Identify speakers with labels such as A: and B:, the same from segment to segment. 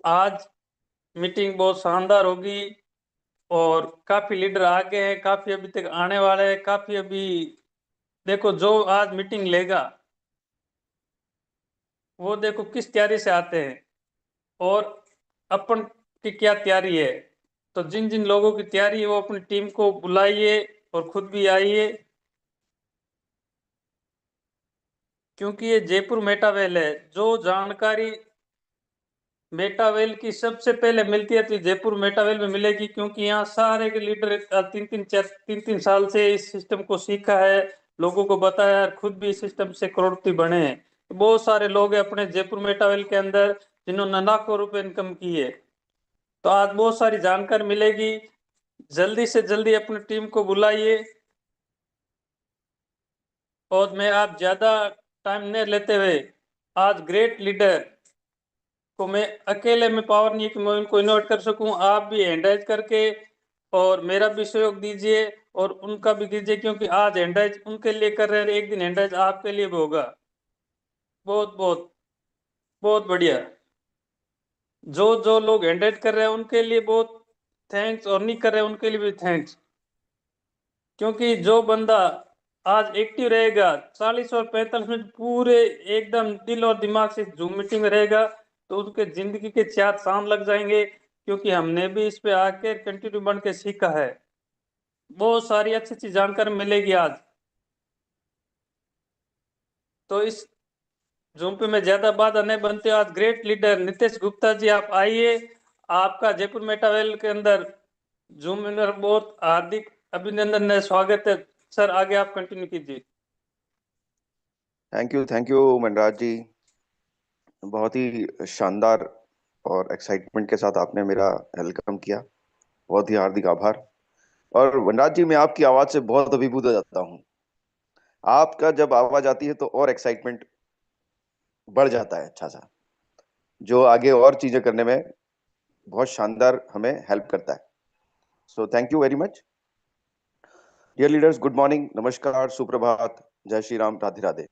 A: आज मीटिंग बहुत शानदार होगी और काफी लीडर आगे हैं, काफी अभी तक आने वाले हैं, काफी अभी देखो जो आज मीटिंग लेगा वो देखो किस तैयारी से आते हैं और अपन की क्या तैयारी है। तो जिन जिन लोगों की तैयारी है वो अपनी टीम को बुलाइए और खुद भी आइए, क्योंकि ये जयपुर मेटावेल है। जो जानकारी मेटावेल की सबसे पहले मिलती है तो जयपुर मेटावेल में मिलेगी, क्योंकि यहाँ सारे के लीडर तीन तीन साल से इस सिस्टम को सीखा है, लोगों को बताया और खुद भी इस सिस्टम से करोड़पति बने हैं। बहुत सारे लोग हैं अपने जयपुर मेटावेल के अंदर जिन्होंने लाखों रुपए इनकम की है। तो आज बहुत सारी जानकारी मिलेगी। जल्दी से जल्दी अपनी टीम को बुलाइए और मैं आप ज्यादा टाइम नहीं लेते हुए आज ग्रेट लीडर को मैं अकेले में पावर नहीं है कि मैं उनको इन्वाइट कर सकूं, आप भी हैंडराइज करके और मेरा भी सहयोग दीजिए और उनका भी दीजिए, क्योंकि आज हैंडराइज उनके लिए कर रहे हैं, एक दिन हैंडराइज आपके लिए भी होगा। बहुत बहुत बहुत बढ़िया। जो जो लोग हैंडराइज कर रहे हैं उनके लिए बहुत थैंक्स, और नहीं कर रहे हैं उनके लिए भी थैंक्स, क्योंकि जो बंदा आज एक्टिव रहेगा 40 और 45 मिनट पूरे एकदम दिल और दिमाग से जूम मीटिंग में रहेगा, तो उसके जिंदगी के 4 चांद लग जाएंगे, क्योंकि हमने भी इस पे आके कंटिन्यू बन के सीखा है। बहुत सारी अच्छी अच्छी जानकारी मिलेगी आज। तो इस जूम पे मैं ज्यादा बात नहीं बनते, आज ग्रेट लीडर नितेश गुप्ता जी आप आइए। आपका जयपुर मेटावेल के अंदर जूम में बहुत हार्दिक अभिनंदन है, स्वागत है। सर आगे आप कंटिन्यू कीजिए।
B: थैंक यू मनराज जी। बहुत ही शानदार और एक्साइटमेंट के साथ आपने मेरा वेलकम किया। बहुत ही हार्दिक आभार। और मनराज जी, मैं आपकी आवाज से बहुत अभिभूत हो जाता हूँ। आपका जब आवाज आती है तो और एक्साइटमेंट बढ़ जाता है, अच्छा सा, जो आगे और चीजें करने में बहुत शानदार हमें हेल्प करता है। So thank you very much. Dear leaders, good morning, नमस्कार, सुप्रभात, जय श्री राम, राधे राधे।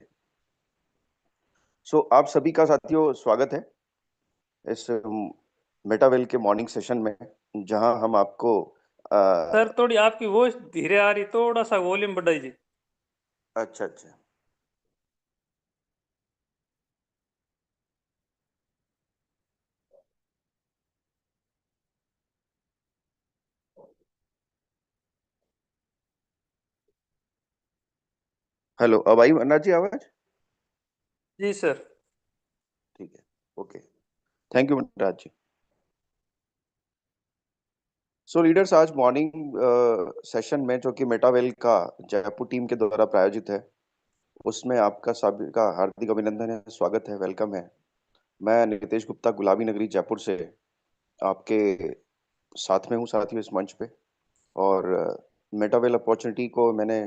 B: आप सभी का साथियों स्वागत है इस मेटावेल के मॉर्निंग सेशन में, जहां हम आपको
A: सर थोड़ी आपकी वॉइस धीरे आ रही, थोड़ा सा वॉल्यूम बढ़ाइए।
B: अच्छा अच्छा। हेलो, अब आई अन्ना जी आवाज?
A: जी सर।
B: ठीक है, okay. Thank you Manraj ji. Leaders, आज मॉर्निंग सेशन में जो कि मेटावेल का जयपुर टीम के द्वारा प्रायोजित है, उसमें आपका सभी का हार्दिक अभिनंदन है, स्वागत है, वेलकम है। मैं नितेश गुप्ता, गुलाबी नगरी जयपुर से आपके साथ में हूँ साथियों इस मंच पे। और मेटावेल अपॉर्चुनिटी को मैंने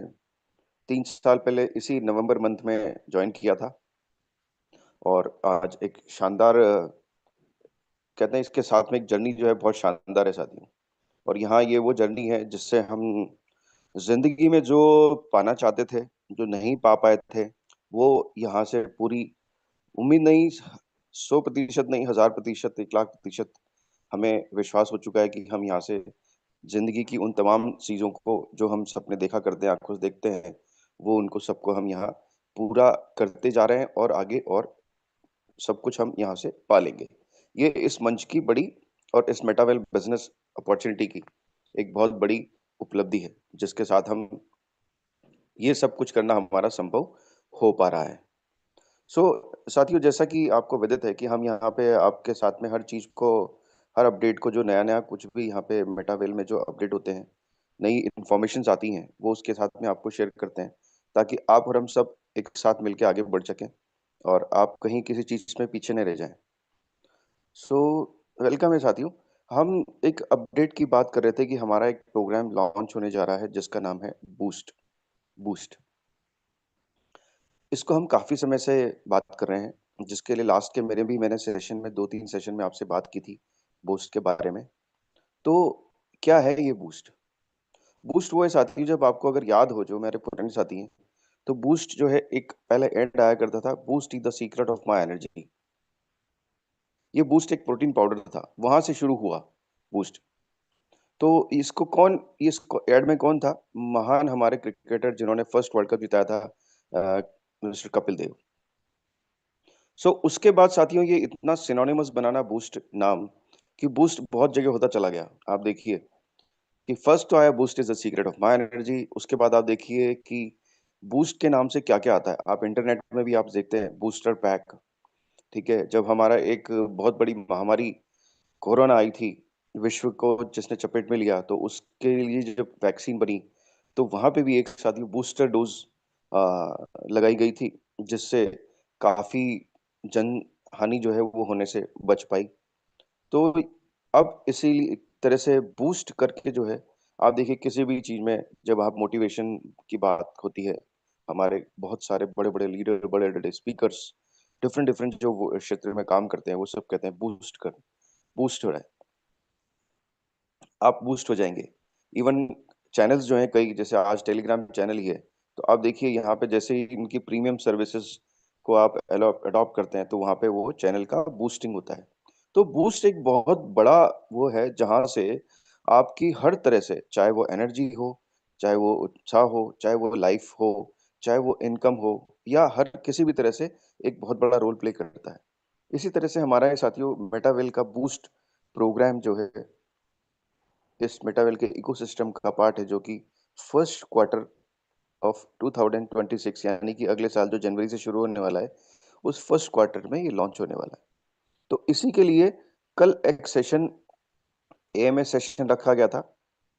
B: 3 साल पहले इसी नवंबर मंथ में ज्वाइन किया था, और आज एक शानदार कहते हैं इसके साथ में एक जर्नी जो है बहुत शानदार है साथियों। और यहाँ ये वो जर्नी है जिससे हम जिंदगी में जो पाना चाहते थे, जो नहीं पा पाए थे, वो यहाँ से पूरी उम्मीद नहीं, 100% नहीं, 1000%, 1,00,000% हमें विश्वास हो चुका है कि हम यहाँ से जिंदगी की उन तमाम चीजों को जो हम सपने देखा करते हैं, आंखों से देखते हैं, वो उनको सबको हम यहाँ पूरा करते जा रहे हैं, और आगे और सब कुछ हम यहाँ से पालेंगे। ये इस मंच की बड़ी और इस मेटावेल बिजनेस अपॉर्चुनिटी की एक बहुत बड़ी उपलब्धि है, जिसके साथ हम ये सब कुछ करना हमारा संभव हो पा रहा है। साथियों, जैसा कि आपको विदित है कि हम यहाँ पे आपके साथ में हर चीज को, हर अपडेट को, जो नया नया कुछ भी यहाँ पे मेटावेल में जो अपडेट होते हैं, नई इंफॉर्मेशन आती हैं, वो उसके साथ में आपको शेयर करते हैं, ताकि आप और हम सब एक साथ मिलकर आगे बढ़ सकें और आप कहीं किसी चीज में पीछे नहीं रह जाएं। सो वेलकम है साथियों। हम एक अपडेट की बात कर रहे थे कि हमारा एक प्रोग्राम लॉन्च होने जा रहा है जिसका नाम है बूस्ट। बूस्ट, इसको हम काफी समय से बात कर रहे हैं, जिसके लिए लास्ट के मैंने सेशन में 2-3 सेशन में आपसे बात की थी बूस्ट के बारे में। तो क्या है ये बूस्ट? बूस्ट वो है साथी, जब आपको अगर याद हो, जो मेरे पुराने साथी हैं, तो बूस्ट जो है, एक पहले एड आया करता था, boost is the secret of my energy. ये बूस्ट एक प्रोटीन पाउडर था, वहां से शुरू हुआ बूस्ट। तो इसको कौन, इसको एड में कौन था? महान हमारे क्रिकेटर जिन्होंने फर्स्ट वर्ल्ड कप जिताया था, मिस्टर कपिल देव। सो उसके बाद साथियों ये इतना सिनोनिमस बनाना बूस्ट नाम, कि बूस्ट बहुत जगह होता चला गया। आप देखिए कि फर्स्ट तो आया boost is the secret of my energy, उसके बाद आप देखिए कि बूस्ट के नाम से क्या क्या आता है। आप इंटरनेट में भी आप देखते हैं बूस्टर पैक, ठीक है। जब हमारा एक बहुत बड़ी महामारी कोरोना आई थी, विश्व को जिसने चपेट में लिया, तो उसके लिए जब वैक्सीन बनी, तो वहां पे भी एक साथ ही बूस्टर डोज लगाई गई थी, जिससे काफी जन हानि जो है वो होने से बच पाई। तो अब इसी तरह से बूस्ट करके जो है, आप देखिए किसी भी चीज में जब आप मोटिवेशन की बात होती है, हमारे बहुत सारे बड़े बड़े लीडर, बड़े बड़े स्पीकर्स, डिफरेंट डिफरेंट जो वो क्षेत्र में काम करते हैं, वो सब कहते हैं बूस्ट कर, बूस्ट हो रहा है, आप बूस्ट हो जाएंगे। इवन चैनल्स जो हैं कई, जैसे आज टेलीग्राम चैनल ही है, तो आप देखिए यहाँ पे जैसे ही इनकी प्रीमियम सर्विसेज को आप अडॉप्ट करते हैं, तो वहाँ पे वो चैनल का बूस्टिंग होता है। तो बूस्ट एक बहुत बड़ा वो है, जहाँ से आपकी हर तरह से, चाहे वो एनर्जी हो, चाहे वो उत्साह हो, चाहे वो लाइफ हो, चाहे वो इनकम हो, या हर किसी भी तरह से एक बहुत बड़ा रोल प्ले करता है। इसी तरह से हमारा ये साथियों मेटावेल का बूस्ट प्रोग्राम जो है, इस मेटावेल के इकोसिस्टम का पार्ट है, जो कि फर्स्ट क्वार्टर ऑफ 2026, यानी कि अगले साल जो जनवरी से शुरू होने वाला है, उस फर्स्ट क्वार्टर में ये लॉन्च होने वाला है। तो इसी के लिए कल एक सेशन, एएमए सेशन रखा गया था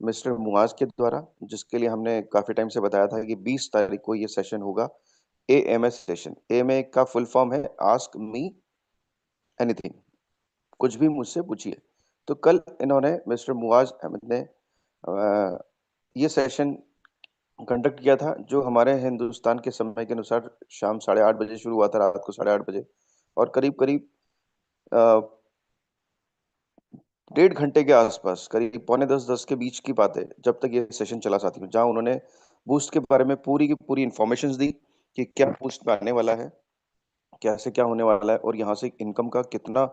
B: मिस्टर मुआज के द्वारा, जिसके लिए हमने काफी टाइम से बताया था कि 20 तारीख को ये सेशन होगा। एएमए सेशन, एएमए का फुल फॉर्म है आस्क मी एनीथिंग, कुछ भी मुझसे पूछिए। तो कल इन्होंने, मिस्टर मुआज अहमद ने ये सेशन कंडक्ट किया था, जो हमारे हिंदुस्तान के समय के अनुसार शाम 8:30 बजे शुरू हुआ था, रात को 8:30 बजे, और करीब करीब 1.5 घंटे के आसपास, करीब पौने 10 के बीच की बात है, जब तक ये सेशन चला साथियों, जहां उन्होंने बूस्ट के बारे में पूरी की पूरी इंफॉर्मेशन दी कि क्या बूस्ट में आने वाला है, कैसे क्या होने वाला है, और यहाँ से इनकम का कितना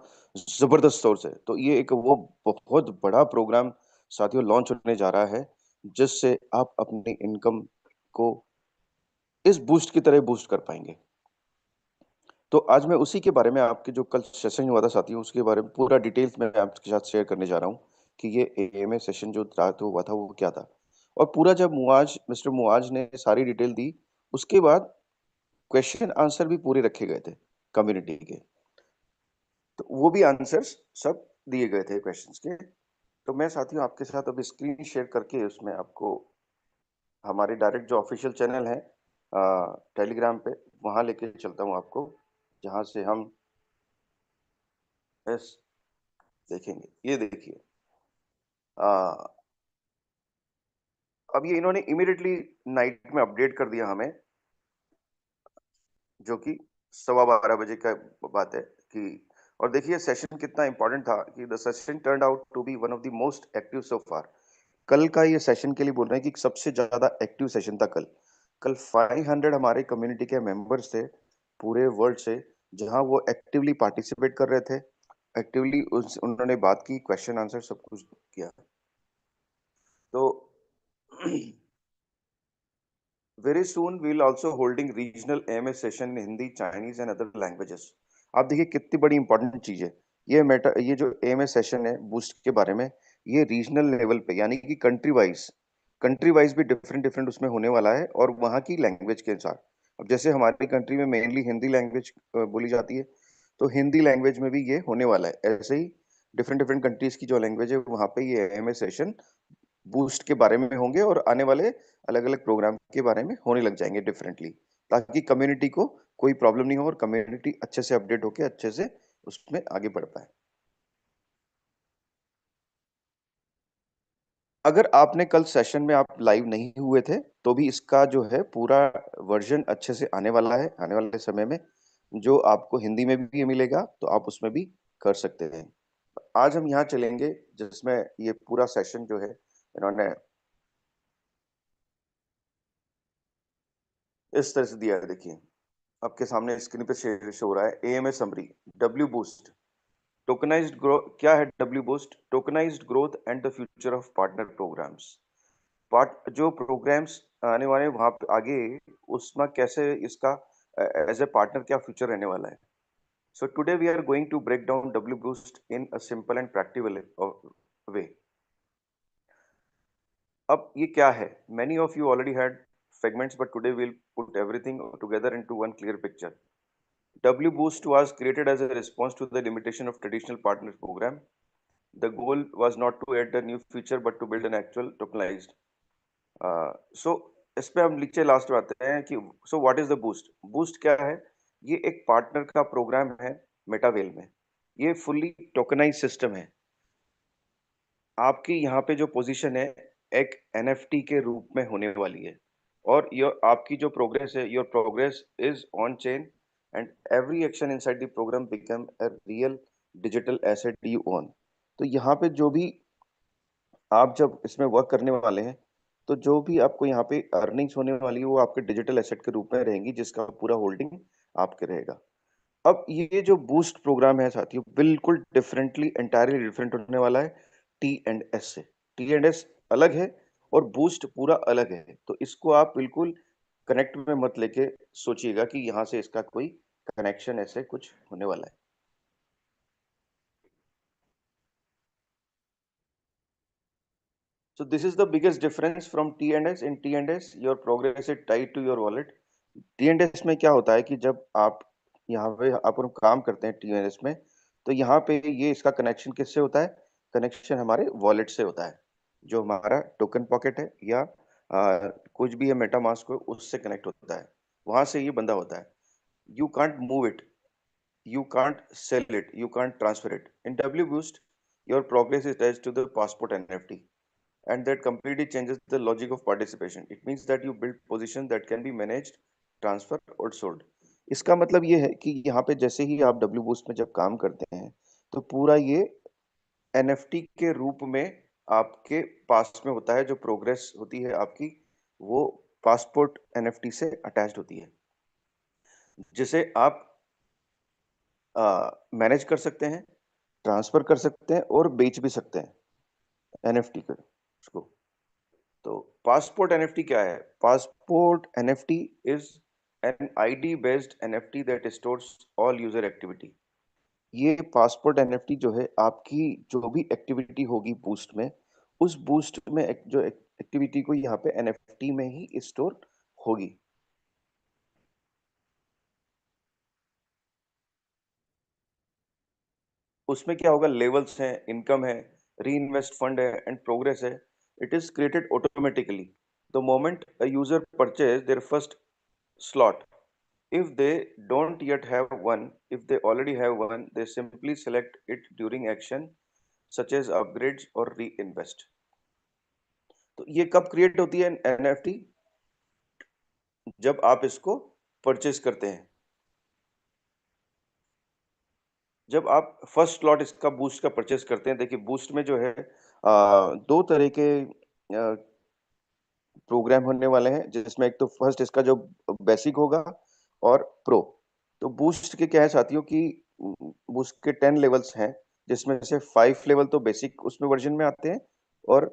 B: जबरदस्त सोर्स है। तो ये एक वो बहुत बड़ा प्रोग्राम साथियों लॉन्च होने जा रहा है, जिससे आप अपनी इनकम को इस बूस्ट की तरह बूस्ट कर पाएंगे। तो आज मैं उसी के बारे में, आपके जो कल सेशन हुआ था साथियों, उसके बारे में पूरा डिटेल्स में आपके साथ शेयर करने जा रहा हूँ कि ये एएमए सेशन जो रात हुआ था वो क्या था। और पूरा जब मिस्टर मुआज ने सारी डिटेल दी, उसके बाद क्वेश्चन आंसर भी पूरे रखे गए थे कम्युनिटी के, तो वो भी आंसर्स सब दिए गए थे क्वेश्चंस के। तो मैं साथियों आपके साथ अब स्क्रीन शेयर करके उसमें आपको हमारे डायरेक्ट जो ऑफिशियल चैनल है टेलीग्राम पे, वहां लेके चलता हूँ आपको, जहां से हम बस देखेंगे। ये देखिए, अब ये इन्होंने इमीडिएटली नाइट में अपडेट कर दिया हमें, जो कि 12:15 बजे का बात है कि, और देखिए सेशन कितना इंपॉर्टेंट था कि the session turned out to be one of the most active so far. कल का ये सेशन के लिए बोल रहे हैं कि सबसे ज्यादा एक्टिव सेशन था कल। कल 500 हमारे कम्युनिटी के मेंबर्स थे पूरे वर्ल्ड से, जहां वो एक्टिवली पार्टिसिपेट कर रहे थे, एक्टिवली उन्होंने बात की, क्वेश्चन आंसर सब कुछ किया। तो very soon we will also holding regional MA session in Hindi, Chinese and other languages. आप देखिए कितनी बड़ी इंपॉर्टेंट चीज है ये जो एमए सेशन है बूस्ट के बारे में, ये रीजनल लेवल पे, यानी कि कंट्री वाइज भी डिफरेंट डिफरेंट उसमें होने वाला है, और वहाँ की लैंग्वेज के अनुसार। अब जैसे हमारी कंट्री में मेनली हिंदी लैंग्वेज बोली जाती है, तो हिंदी लैंग्वेज में भी ये होने वाला है। ऐसे ही डिफरेंट डिफरेंट कंट्रीज की जो लैंग्वेज है, वहाँ पे ये एमए सेशन बूस्ट के बारे में होंगे, और आने वाले अलग अलग प्रोग्राम के बारे में होने लग जाएंगे डिफरेंटली, ताकि कम्युनिटी को कोई प्रॉब्लम नहीं हो, और कम्युनिटी अच्छे से अपडेट होके अच्छे से उसमें आगे बढ़ पाए। अगर आपने कल सेशन में आप लाइव नहीं हुए थे, तो भी इसका जो है पूरा वर्जन अच्छे से आने वाला है आने वाले समय में, जो आपको हिंदी में भी मिलेगा, तो आप उसमें भी कर सकते हैं। आज हम यहाँ चलेंगे, जिसमें ये पूरा सेशन जो है इन्होंने इस तरह से दिया है। देखिए आपके सामने स्क्रीन पे शो हो रहा है, AMA summary, W boost, tokenized growth क्या है? W boost tokenized growth and the future of partner programs. Part जो प्रोग्राम्स आने वाले वहां पे आगे उसमें कैसे इसका एज ए पार्टनर क्या फ्यूचर रहने वाला है। So today we are going to break down W boost in a simple and practical way. अब ये क्या है? Many of you already had fragments, but today we'll put everything together into one clear picture. W Boost was created as a response to the limitation of traditional partner program. The goal was not to add a new feature, but to build an actual tokenized. So इस पे हम नीचे last में आते हैं कि so what is the boost? Boost क्या है? ये एक पार्टनर का प्रोग्राम है मेटावेल में। ये फुल्ली टोकनाइज सिस्टम है। आपकी यहाँ पे जो पोजीशन है एक एनएफटी के रूप में होने वाली है और योर आपकी जो प्रोग्रेस है your progress is on chain and every action inside the program become a real digital asset you own. तो यहाँ पे जो भी आप जब इसमें वर्क करने वाले हैं तो जो भी आपको यहाँ पे अर्निंग्स होने वाली है वो आपके डिजिटल एसेट के रूप में रहेंगी जिसका पूरा होल्डिंग आपके रहेगा। अब ये जो बूस्ट प्रोग्राम है साथियों बिल्कुल डिफरेंटली एंटायरली डिफरेंट होने वाला है टी एंड एस से। टी एंड एस अलग है और बूस्ट पूरा अलग है। तो इसको आप बिल्कुल कनेक्ट में मत लेके सोचिएगा कि यहाँ से इसका कोई कनेक्शन ऐसे कुछ होने वाला है। So this is the biggest difference from T and S. In T and S, your progress is tied to your wallet. T and S में क्या होता है कि जब आप यहाँ पे अपन काम करते हैं T and S में, तो यहाँ पे ये इसका कनेक्शन किससे होता है? कनेक्शन हमारे वॉलेट से होता है, जो हमारा टोकन पॉकेट है या कुछ भी है मेटामास्क को उससे कनेक्ट होता है, वहां से ये बंदा होता है। You can't move it, you can't sell it, you can't transfer it. In WBoost, your progress is attached to the passport NFT, and that completely changes the logic of participation. It means that you build position that can be managed, transferred or sold. इसका मतलब ये है कि यहाँ पे जैसे ही आप W Boost में जब काम करते हैं तो पूरा ये NFT के रूप में आपके पास में होता है। जो प्रोग्रेस होती है आपकी वो पासपोर्ट NFT से अटैच्ड होती है, जिसे आप मैनेज कर सकते हैं, ट्रांसफर कर सकते हैं और बेच भी सकते हैं एनएफटी को उसको। तो पासपोर्ट एनएफटी क्या है? Passport NFT is an ID based NFT that stores all user activity. ये पासपोर्ट एनएफटी जो है आपकी जो भी एक्टिविटी होगी बूस्ट में, उस बूस्ट में जो एक्टिविटी को यहाँ पे एनएफटी में ही स्टोर होगी। उसमें क्या होगा? लेवल्स हैं, इनकम है, री इन्वेस्ट फंड है एंड प्रोग्रेस है। It is created automatically the moment a user purchase their first slot. If they don't yet have one, if they already have one, they simply select it during action such as upgrades or reinvest. तो ये कब create होती है NFT? जब आप इसको purchase करते हैं, जब आप फर्स्ट स्लॉट इसका बूस्ट का परचेज करते हैं। देखिए बूस्ट में जो है दो तरह के प्रोग्राम होने वाले हैं, जिसमें एक तो फर्स्ट इसका जो बेसिक होगा और प्रो। तो बूस्ट के क्या है साथियों कि बूस्ट के 10 लेवल्स हैं, जिसमें से 5 लेवल तो बेसिक उसमें वर्जन में आते हैं और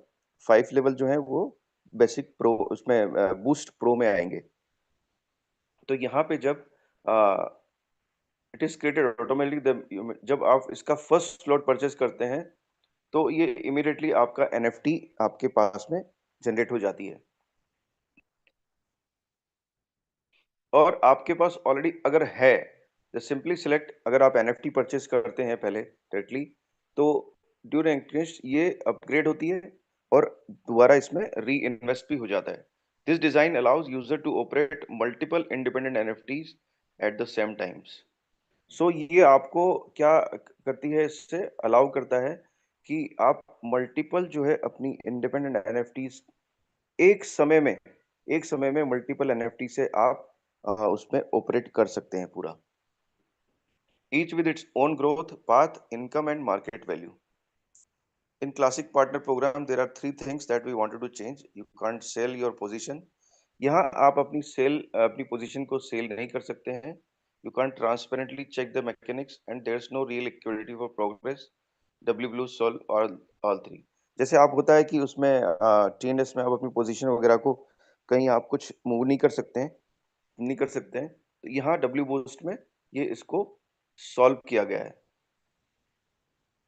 B: 5 लेवल जो है वो बेसिक प्रो उसमें बूस्ट प्रो में आएंगे। तो यहाँ पे जब इट इज क्रिएटेड ऑटोमेटिकली, जब आप इसका फर्स्ट स्लॉट परचेज करते हैं तो ये इमीडिएटली आपका एनएफटी आपके पास में जनरेट हो जाती है। और आपके पास ऑलरेडी अगर है तो सिंपली सिलेक्ट, अगर आप एनएफटी परचेज करते हैं पहले डायरेक्टली तो ड्यूरिंग इंटरेस्ट ये अपग्रेड होती है और दोबारा इसमें री इन्वेस्ट भी हो जाता है। This design allows user to operate multiple independent NFTs at the same times. So ये आपको क्या करती है? इससे अलाउ करता है कि आप मल्टीपल जो है अपनी इंडिपेंडेंट एनएफटीज एक समय में मल्टीपल एनएफटी से आप उसमें ऑपरेट कर सकते हैं पूरा, each with its own growth path, income and market value. In classic partner program, there are three things that we wanted to change. You can't sell your position. यहाँ आप अपनी पोजीशन को सेल नहीं कर सकते हैं। You can't transparently check the mechanics and there's no real liquidity for progress. W Blue solve all three. जैसे आप होता है कि उसमें TNS में आप अपनी पोजीशन वगैरह को कहीं आप कुछ मूव नहीं कर सकते हैं, तो यहाँ W बूस्ट में ये इसको सॉल्व किया गया है।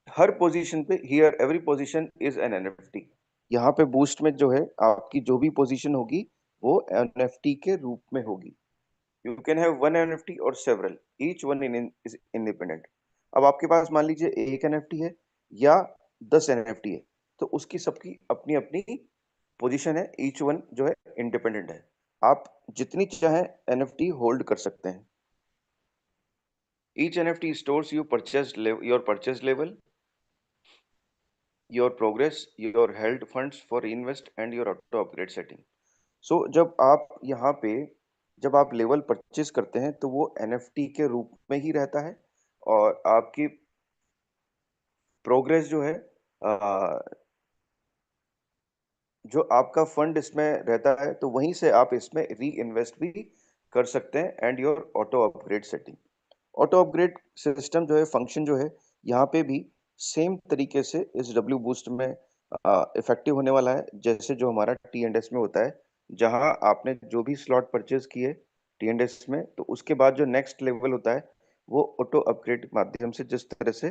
B: हर पोजीशन पे here every position is an NFT. यहाँ पे बूस्ट में जो है आपकी जो भी पोजीशन होगी वो एनएफटी के रूप में होगी। You can have one NFT और several, each one is independent. अब आपके पास मान लीजिए एक एनएफटी है या 10 एनएफटी है, तो उसकी सबकी अपनी अपनी पोजीशन है, ईच वन जो है इंडिपेंडेंट है। आप जितनी चाहे एनएफटी होल्ड कर सकते हैं। Each NFT stores your purchase level, your progress, your held funds for reinvest and your auto upgrade setting. So जब आप लेवल परचेज करते हैं तो वो एनएफटी के रूप में ही रहता है और आपकी प्रोग्रेस जो है जो आपका फंड इसमें रहता है तो वहीं से आप इसमें री इन्वेस्ट भी कर सकते हैं and your auto upgrade setting. Auto upgrade system जो है फंक्शन जो है यहाँ पे भी सेम तरीके से इस डब्ल्यू बूस्ट में इफेक्टिव होने वाला है जैसे जो हमारा TNS में होता है। जहां आपने जो भी स्लॉट परचेज किए TNS में तो उसके बाद जो नेक्स्ट लेवल होता है वो ऑटो अपग्रेड के माध्यम से जिस तरह से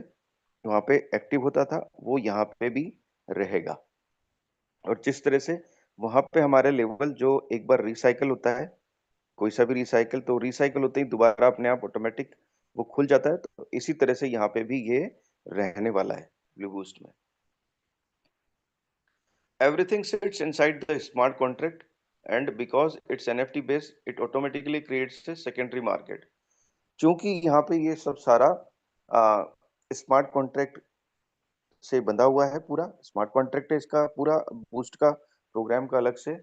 B: वहां पे एक्टिव होता था वो यहाँ पे भी रहेगा। और जिस तरह से वहां पे हमारे लेवल जो एक बार रिसाइकल होता है, कोई सा भी रिसाइकल, तो रिसाइकल होते ही दोबारा अपने आप ऑटोमेटिक वो खुल जाता है। तो इसी तरह से यहाँ पे भी ये रहने वाला है ब्लू बूस्ट में। Everything sits inside the smart contract and because it's NFT based, it automatically creates a secondary market. क्योंकि यहाँ पे ये सब सारा स्मार्ट कॉन्ट्रैक्ट से बंधा हुआ है, पूरा स्मार्ट कॉन्ट्रैक्ट है इसका पूरा बूस्ट का प्रोग्राम का अलग से।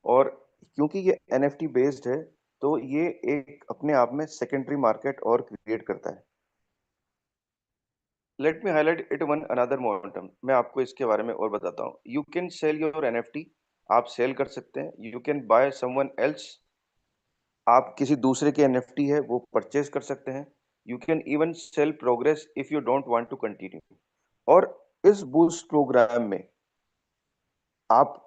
B: और क्योंकि ये एनएफटी बेस्ड है तो ये एक अपने आप में सेकेंडरी मार्केट और क्रिएट करता है। Let me highlight it one another momentum. मैं आपको इसके बारे में और बताता हूँ। You can sell your NFT, आप सेल कर सकते हैं। You can by someone else, आप किसी दूसरे के एनएफटी है वो परचेज कर सकते हैं। You can even sell progress if you don't want to continue. और इस बूस्ट प्रोग्राम में आप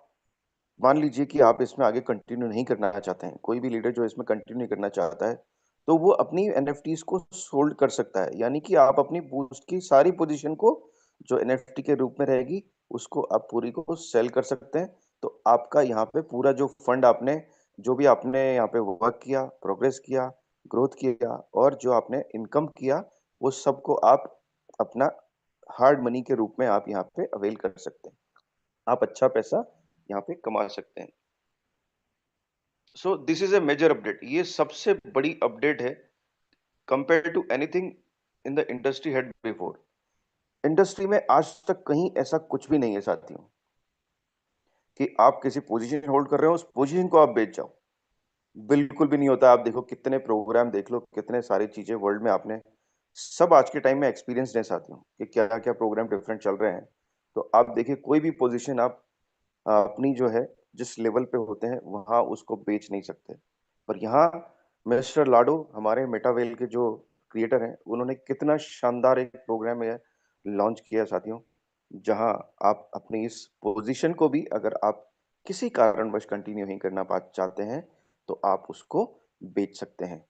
B: मान लीजिए कि आप इसमें आगे कंटिन्यू नहीं करना चाहते हैं, कोई भी लीडर जो इसमें कंटिन्यू नहीं करना चाहता है तो वो अपनी एनएफटीज को सोल्ड कर सकता है। यानी कि आप अपनी बूस्ट की सारी पोजीशन को जो एनएफटी के रूप में रहेगी उसको आप पूरी को सेल कर सकते हैं। तो आपका यहाँ पे पूरा जो फंड आपने जो भी आपने यहाँ पे वर्क किया, प्रोग्रेस किया, ग्रोथ किया और जो आपने इनकम किया वो सबको आप अपना हार्ड मनी के रूप में आप यहाँ पे अवेल कर सकते हैं। आप अच्छा पैसा यहाँ पे कमा सकते हैं। So this is a major update, ये सबसे बड़ी अपडेट है compare to anything in the industry head before. Industry में आज तक कहीं ऐसा कुछ भी नहीं है साथियों कि आप किसी पोजीशन होल्ड कर रहे हो उस पोजीशन को आप बेच जाओ। बिल्कुल भी नहीं होता। आप देखो कितने प्रोग्राम देख लो, कितने सारी चीजें वर्ल्ड में आपने सब आज के टाइम में एक्सपीरियंस है साथियों कि क्या क्या प्रोग्राम डिफरेंट चल रहे हैं। तो आप देखिए कोई भी पोजीशन आप अपनी जो है जिस लेवल पे होते हैं वहां उसको बेच नहीं सकते। पर यहाँ मिस्टर लाडो हमारे मेटावेल के जो क्रिएटर हैं उन्होंने कितना शानदार एक प्रोग्राम है लॉन्च किया साथियों, जहां आप अपनी इस पोजीशन को भी अगर आप किसी कारणवश कंटिन्यू नहीं करना चाहते हैं तो आप उसको बेच सकते हैं।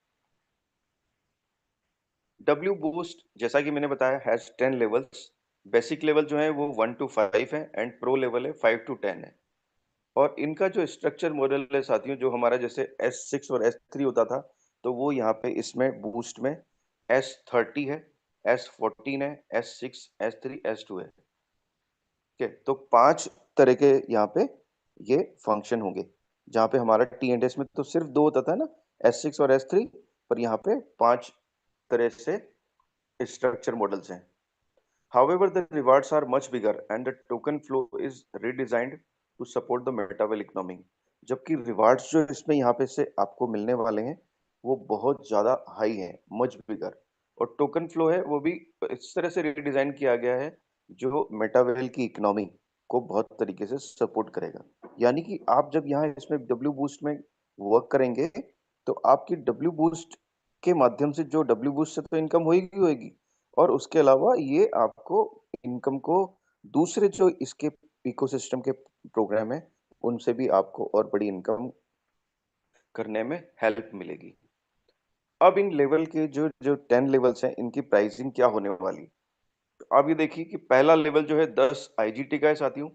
B: डब्ल्यू बूस्ट जैसा कि मैंने बताया हैज 10 लेवल्स। बेसिक लेवल जो है वो 1 to 5 है एंड प्रो लेवल है 5 to 10 है। और इनका जो स्ट्रक्चर मॉडल है साथियों, जो हमारा जैसे S6 और S3 होता था तो वो यहाँ पे इसमें बूस्ट में S30 है, S14 है, S6, S3, S2 है। ठीक है, तो 5 तरह के यहाँ पे ये फंक्शन होंगे। जहाँ पे हमारा TNS में तो सिर्फ 2 होता था ना, S6 और S3, पर यहाँ पे 5 तरह से स्ट्रक्चर मॉडल्स हैं। However, the rewards are much bigger and the token flow is redesigned to support the metaverse economy. जबकि रिवार्ड्स जो इसमें यहाँ पे से आपको मिलने वाले हैं वो बहुत ज्यादा हाई हैं, मच बिगर। और टोकन फ्लो है वो भी इस तरह से रिडिजाइन किया गया है जो मेटावेल की इकोनॉमी को बहुत तरीके से सपोर्ट करेगा। यानी कि आप जब यहाँ इसमें डब्ल्यू बूस्ट में वर्क करेंगे तो आपकी डब्ल्यू बूस्ट के माध्यम से जो डब्ल्यू बूस्ट से तो इनकम होगी होगी, और उसके अलावा ये आपको इनकम को दूसरे जो इसके इकोसिस्टम के प्रोग्राम है उनसे भी आपको और बड़ी इनकम करने में हेल्प मिलेगी। अब इन लेवल के जो जो 10 लेवल्स हैं इनकी प्राइसिंग क्या होने वाली है? आप ये देखिए कि पहला लेवल जो है 10 आईजीटी का है साथियों,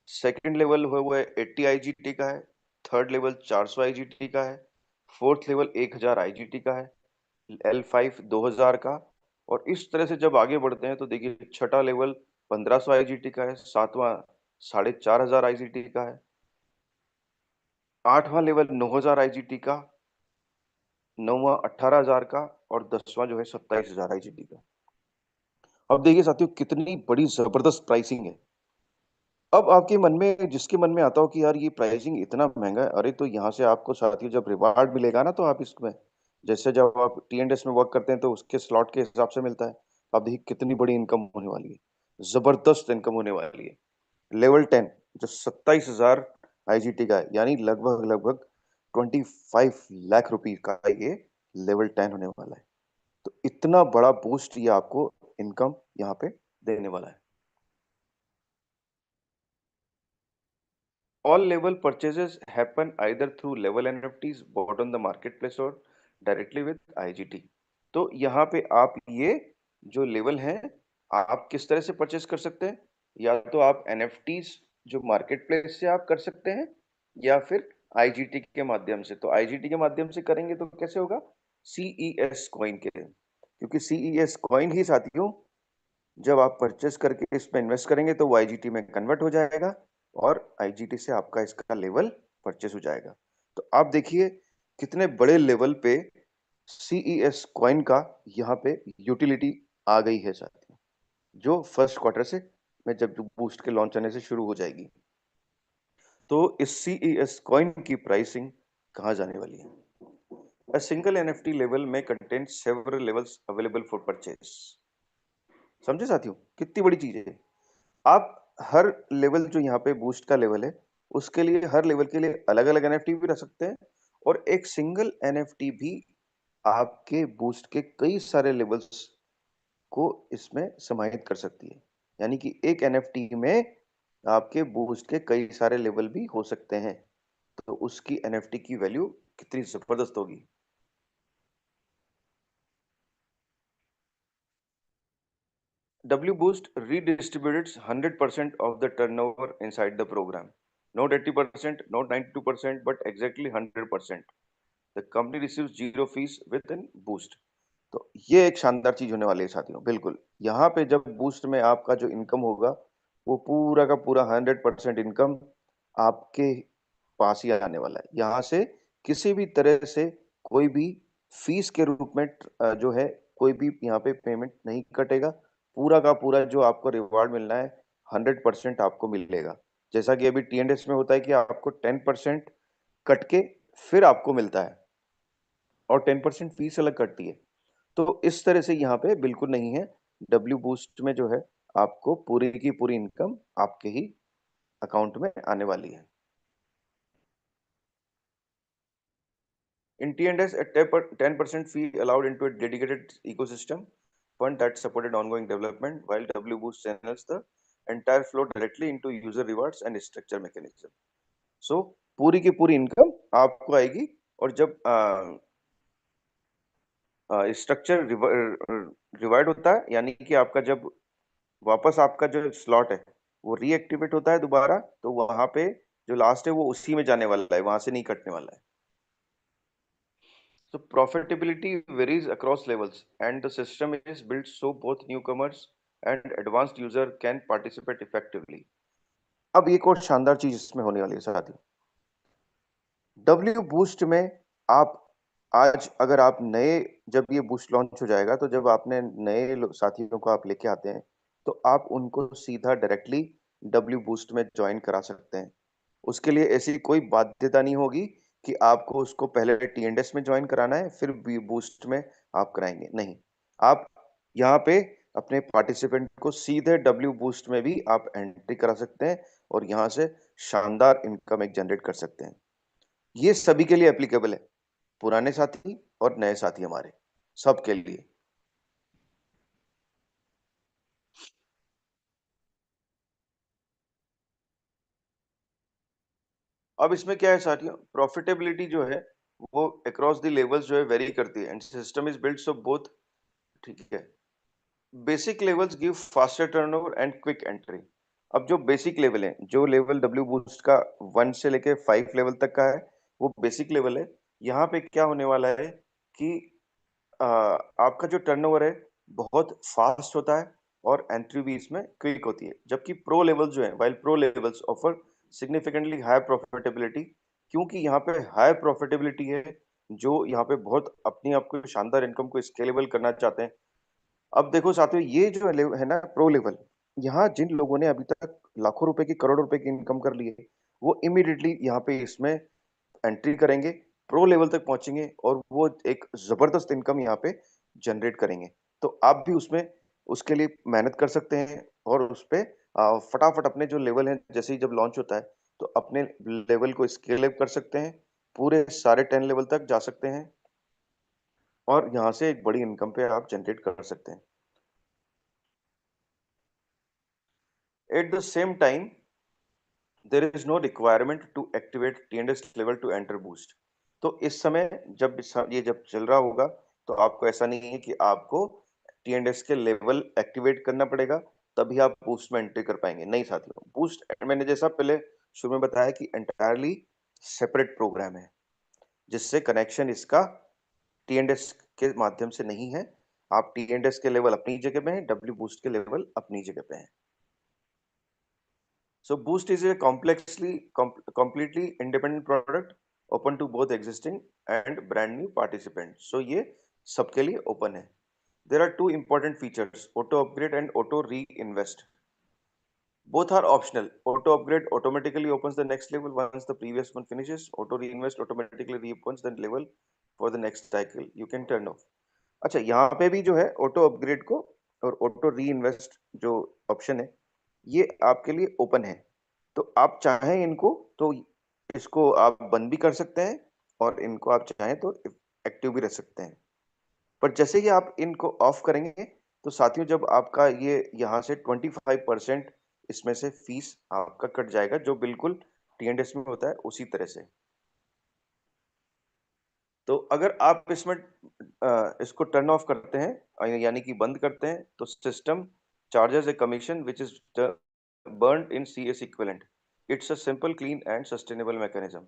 B: सेकंड लेवल हुआ है 80 आईजीटी का है, थर्ड लेवल 400 आईजीटी का है, फोर्थ लेवल 1000 आईजीटी का है, L5 2000 का, और इस तरह से जब आगे बढ़ते हैं तो देखिए छठा लेवल 1500 आईजीटी का है, सातवां 4500 आईजीटी का है, आठवां लेवल 9000 आईजीटी का, नौवां 18000 का, और 10वां जो है 27000 आईजीटी का। अब देखिए साथियों कितनी बड़ी जबरदस्त प्राइसिंग है। अब आपके मन में जिसके मन में आता हो कि यार ये प्राइसिंग इतना महंगा है, अरे तो यहाँ से आपको साथियों जब रिवार्ड मिलेगा ना तो आप इसमें, जैसे जब आप टीएनडीएस में वर्क करते हैं तो उसके स्लॉट के हिसाब से मिलता है। आप देखिए कितनी बड़ी इनकम होने वाली है, जबरदस्त इनकम होने वाली है। लेवल 10 जो 27,000 आईजीटी का है, यानी लगभग लगभग 25 लाख रुपए का ये लेवल 10 होने वाला है। तो इतना बड़ा बूस्ट ये आपको इनकम यहाँ पे देने वाला है। All level purchases happen either through level NFTs bought on the marketplace or directly with IGT. तो यहाँ पे आप ये जो लेवल हैं आप किस तरह से परचेस कर सकते हैं, या तो आप NFTs जो मार्केटप्लेस से आप कर सकते हैं या फिर IGT के माध्यम से। तो IGT के माध्यम से करेंगे तो कैसे होगा, CES कॉइन के, क्योंकि CES कॉइन ही साथियों जब आप परचेस करके इसमें इन्वेस्ट करेंगे तो वो आईजीटी में कन्वर्ट हो जाएगा और आईजीटी से आपका इसका लेवल परचेस हो जाएगा। तो आप देखिए कितने बड़े लेवल पे सीईएस कॉइन का यहाँ पे यूटिलिटी आ गई है साथियों, जो फर्स्ट क्वार्टर से में जब बूस्ट के लॉन्च आने से शुरू हो जाएगी। तो इस सीईएस कॉइन की प्राइसिंग कहाँ जाने वाली है? A single NFT level may contain several levels available for purchase. समझे साथियों कितनी बड़ी चीज है। आप हर लेवल जो यहाँ पे बूस्ट का लेवल है उसके लिए हर लेवल के लिए अलग अलग एनएफटी भी रख सकते हैं, और एक सिंगल एनएफटी भी आपके बूस्ट के कई सारे लेवल्स को इसमें समाहित कर सकती है। यानी कि एक एनएफटी में आपके बूस्ट के कई सारे लेवल भी हो सकते हैं, तो उसकी एनएफटी की वैल्यू कितनी जबरदस्त होगी। W Boost redistributes 100% of the turnover inside the program. Not 80%, not 92%, but exactly 100%. The company receives zero fees within Boost. तो ये एक शानदार चीज होने वाली है साथियों। बिल्कुल यहाँ पे जब बूस्ट में आपका जो इनकम होगा वो पूरा का पूरा 100% इनकम आपके पास ही आने वाला है। यहाँ से किसी भी तरह से कोई भी फीस के रूप में जो है कोई भी यहाँ पे पेमेंट नहीं कटेगा। पूरा का पूरा जो आपको रिवार्ड मिलना है 100% आपको मिलेगा। जैसा कि अभी टीएनडीएस में होता है कि आपको 10% कट के फिर आपको मिलता है और 10% फीस अलग कटती है। तो इस तरह से यहाँ पे बिल्कुल नहीं है। डब्ल्यू बूस्ट में जो है आपको पूरी की पूरी इनकम आपके ही अकाउंट में आने वाली है। In T&S, a 10% fee allowed into a dedicated ecosystem fund that supported ongoing development, while W Boost channels the entire flow directly into user rewards and structure mechanism. So पूरी की पूरी income आपको आएगी, और जब स्ट्रक्चर रिवाइड होता है यानी कि आपका जब वापस आपका जो स्लॉट है वो रीएक्टिवेट होता है दोबारा, तो वहां पे जो लास्ट है वो उसी में जाने वाला है, वहां से नहीं कटने वाला है। So profitability varies across levels, and the system is built so both newcomers and advanced user can participate effectively. अब एक और शानदार चीज इसमें होने वाली है साथियों। डब्ल्यू बूस्ट में आप आज अगर आप नए जब ये बूस्ट लॉन्च हो जाएगा तो जब आपने नए साथियों को आप लेके आते हैं तो आप उनको सीधा डायरेक्टली डब्ल्यू बूस्ट में ज्वाइन करा सकते हैं। उसके लिए ऐसी कोई बाध्यता नहीं होगी कि आपको उसको पहले टीएनडीएस में ज्वाइन कराना है फिर बूस्ट में आप कराएंगे, नहीं। आप यहाँ पे अपने पार्टिसिपेंट को सीधे डब्ल्यू बूस्ट में भी आप एंट्री करा सकते हैं और यहाँ से शानदार इनकम एक जनरेट कर सकते हैं। ये सभी के लिए एप्लीकेबल है, पुराने साथी और नए साथी हमारे। सबके लिए। अब इसमें क्या है साथियों, प्रॉफिटेबिलिटी जो है वो अक्रॉस द लेवल्स जो है वेरी करती है, and system is built so both, ठीक है। Basic levels give faster turnover and quick entry. अब जो बेसिक लेवल है, जो लेवल डब्ल्यू बूस्ट का 1 से लेके 5 लेवल तक का है, वो बेसिक लेवल है। यहाँ पे क्या होने वाला है कि आपका जो टर्नओवर है बहुत फास्ट होता है और एंट्री भी इसमें क्विक होती है। जबकि प्रो लेवल जो है, while pro levels offer significantly high profitability, क्योंकि यहाँ पे हाई प्रॉफिटेबिलिटी है, जो यहाँ पे बहुत अपनी आपको शानदार इनकम को स्केलेबल करना चाहते हैं। अब देखो साथियों, ये जो है ना प्रो लेवल, यहाँ जिन लोगों ने अभी तक लाखों रुपए की, करोड़ों रुपए की इनकम कर ली है, वो इमीडिएटली यहाँ पे इसमें एंट्री करेंगे, प्रो लेवल तक पहुंचेंगे और वो एक जबरदस्त इनकम यहाँ पे जनरेट करेंगे। तो आप भी उसमें उसके लिए मेहनत कर सकते हैं और उस पे फटाफट अपने जो लेवल है, जैसे ही जब लॉन्च होता है तो अपने लेवल को स्केल अप कर सकते हैं, पूरे सारे 10 लेवल तक जा सकते हैं और यहाँ से एक बड़ी इनकम पे आप जनरेट कर सकते हैं। Eight the same time there is no requirement to activate TNS level to enter boost। तो इस समय जब ये जब चल रहा होगा तो आपको ऐसा नहीं है कि आपको TNS के लेवल एक्टिवेट करना पड़ेगा तभी आप बूस्ट में एंट्री कर पाएंगे। नहीं साथियों, बूस्ट मैंने जैसा पहले शुरू में बताया कि एंटायरली सेपरेट प्रोग्राम है, जिससे कनेक्शन इसका TNS के माध्यम से नहीं है। आप TNS के लेवल अपनी जगह पे हैं, डब्ल्यू बूस्ट के लेवल अपनी जगह पे हैं। So Boost is a completely independent product, open to both existing and brand new participants. So ये सबके लिए open है। There are two important features: auto upgrade and auto reinvest. Both are optional. Auto upgrade automatically opens the next level once the previous one finishes. Auto reinvest automatically reopens the level for the next cycle. You can turn off. अच्छा, यहाँ पे भी जो है auto upgrade को और auto री invest जो ऑप्शन है, ये आपके लिए ओपन है। तो आप चाहें इनको तो इसको आप बंद भी कर सकते हैं और इनको आप चाहें तो एक्टिव भी रख सकते हैं। पर जैसे ही आप इनको ऑफ करेंगे तो साथियों, जब आपका ये यहाँ से 25% इसमें से फीस आपका कट जाएगा, जो बिल्कुल TNS में होता है उसी तरह से। तो अगर आप इसमें इसको टर्न ऑफ करते हैं यानी कि बंद करते हैं, तो system charges a commission which is burned in CS equivalent. It's a simple, clean and sustainable mechanism.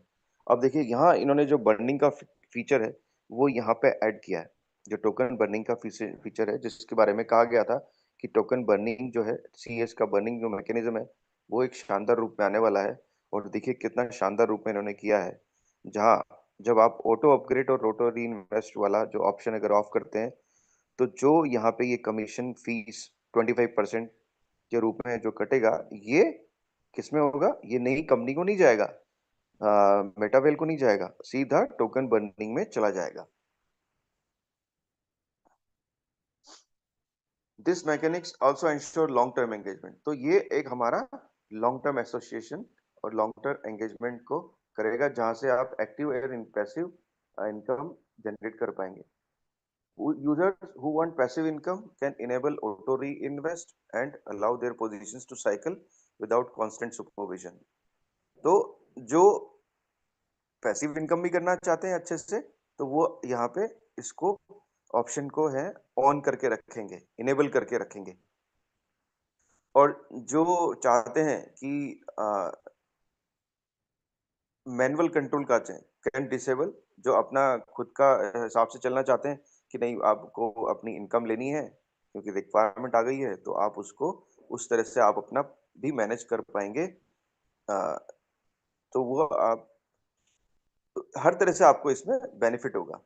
B: अब देखिए, यहाँ इन्होंने जो बर्निंग का फीचर है वो यहाँ पे ऐड किया है। जो टोकन बर्निंग का फीचर है, जिसके बारे में कहा गया था कि टोकन बर्निंग जो है, CS का बर्निंग जो मैकेनिज्म है, वो एक शानदार रूप में आने वाला है। और देखिए कितना शानदार रूप में इन्होंने किया है, जहाँ जब आप ऑटो अपग्रेड और ऑटो री इन्वेस्ट वाला जो ऑप्शन अगर ऑफ करते हैं, तो जो यहाँ पे ये कमीशन फीस 25% के रूप में जो कटेगा, ये किसमें होगा? ये नई कंपनी को नहीं जाएगा, मेटावेल को नहीं जाएगा, सीधा टोकन बर्निंग में चला जाएगा। This mechanics also ensure long term engagement. तो ये एक हमारा लॉन्ग टर्म एसोसिएशन और लॉन्ग टर्म एंगेजमेंट को करेगा, जहां से आप एक्टिव और पैसिव इनकम जनरेट कर पाएंगे। Users who want passive income can enable auto reinvest and allow their positions to cycle without constant supervision। तो जो पैसिव इनकम भी करना चाहते हैं अच्छे से, तो वो यहाँ पे इसको ऑप्शन को है ऑन करके रखेंगे, इनेबल करके रखेंगे। और जो चाहते हैं कि मैनुअल कंट्रोल का कैन डिसेबल, जो अपना खुद का हिसाब से चलना चाहते हैं कि नहीं, आपको अपनी इनकम लेनी है क्योंकि रिक्वायरमेंट आ गई है, तो आप उसको उस तरह से आप अपना भी मैनेज कर पाएंगे। तो वो आप हर तरह से आपको इसमें बेनिफिट होगा।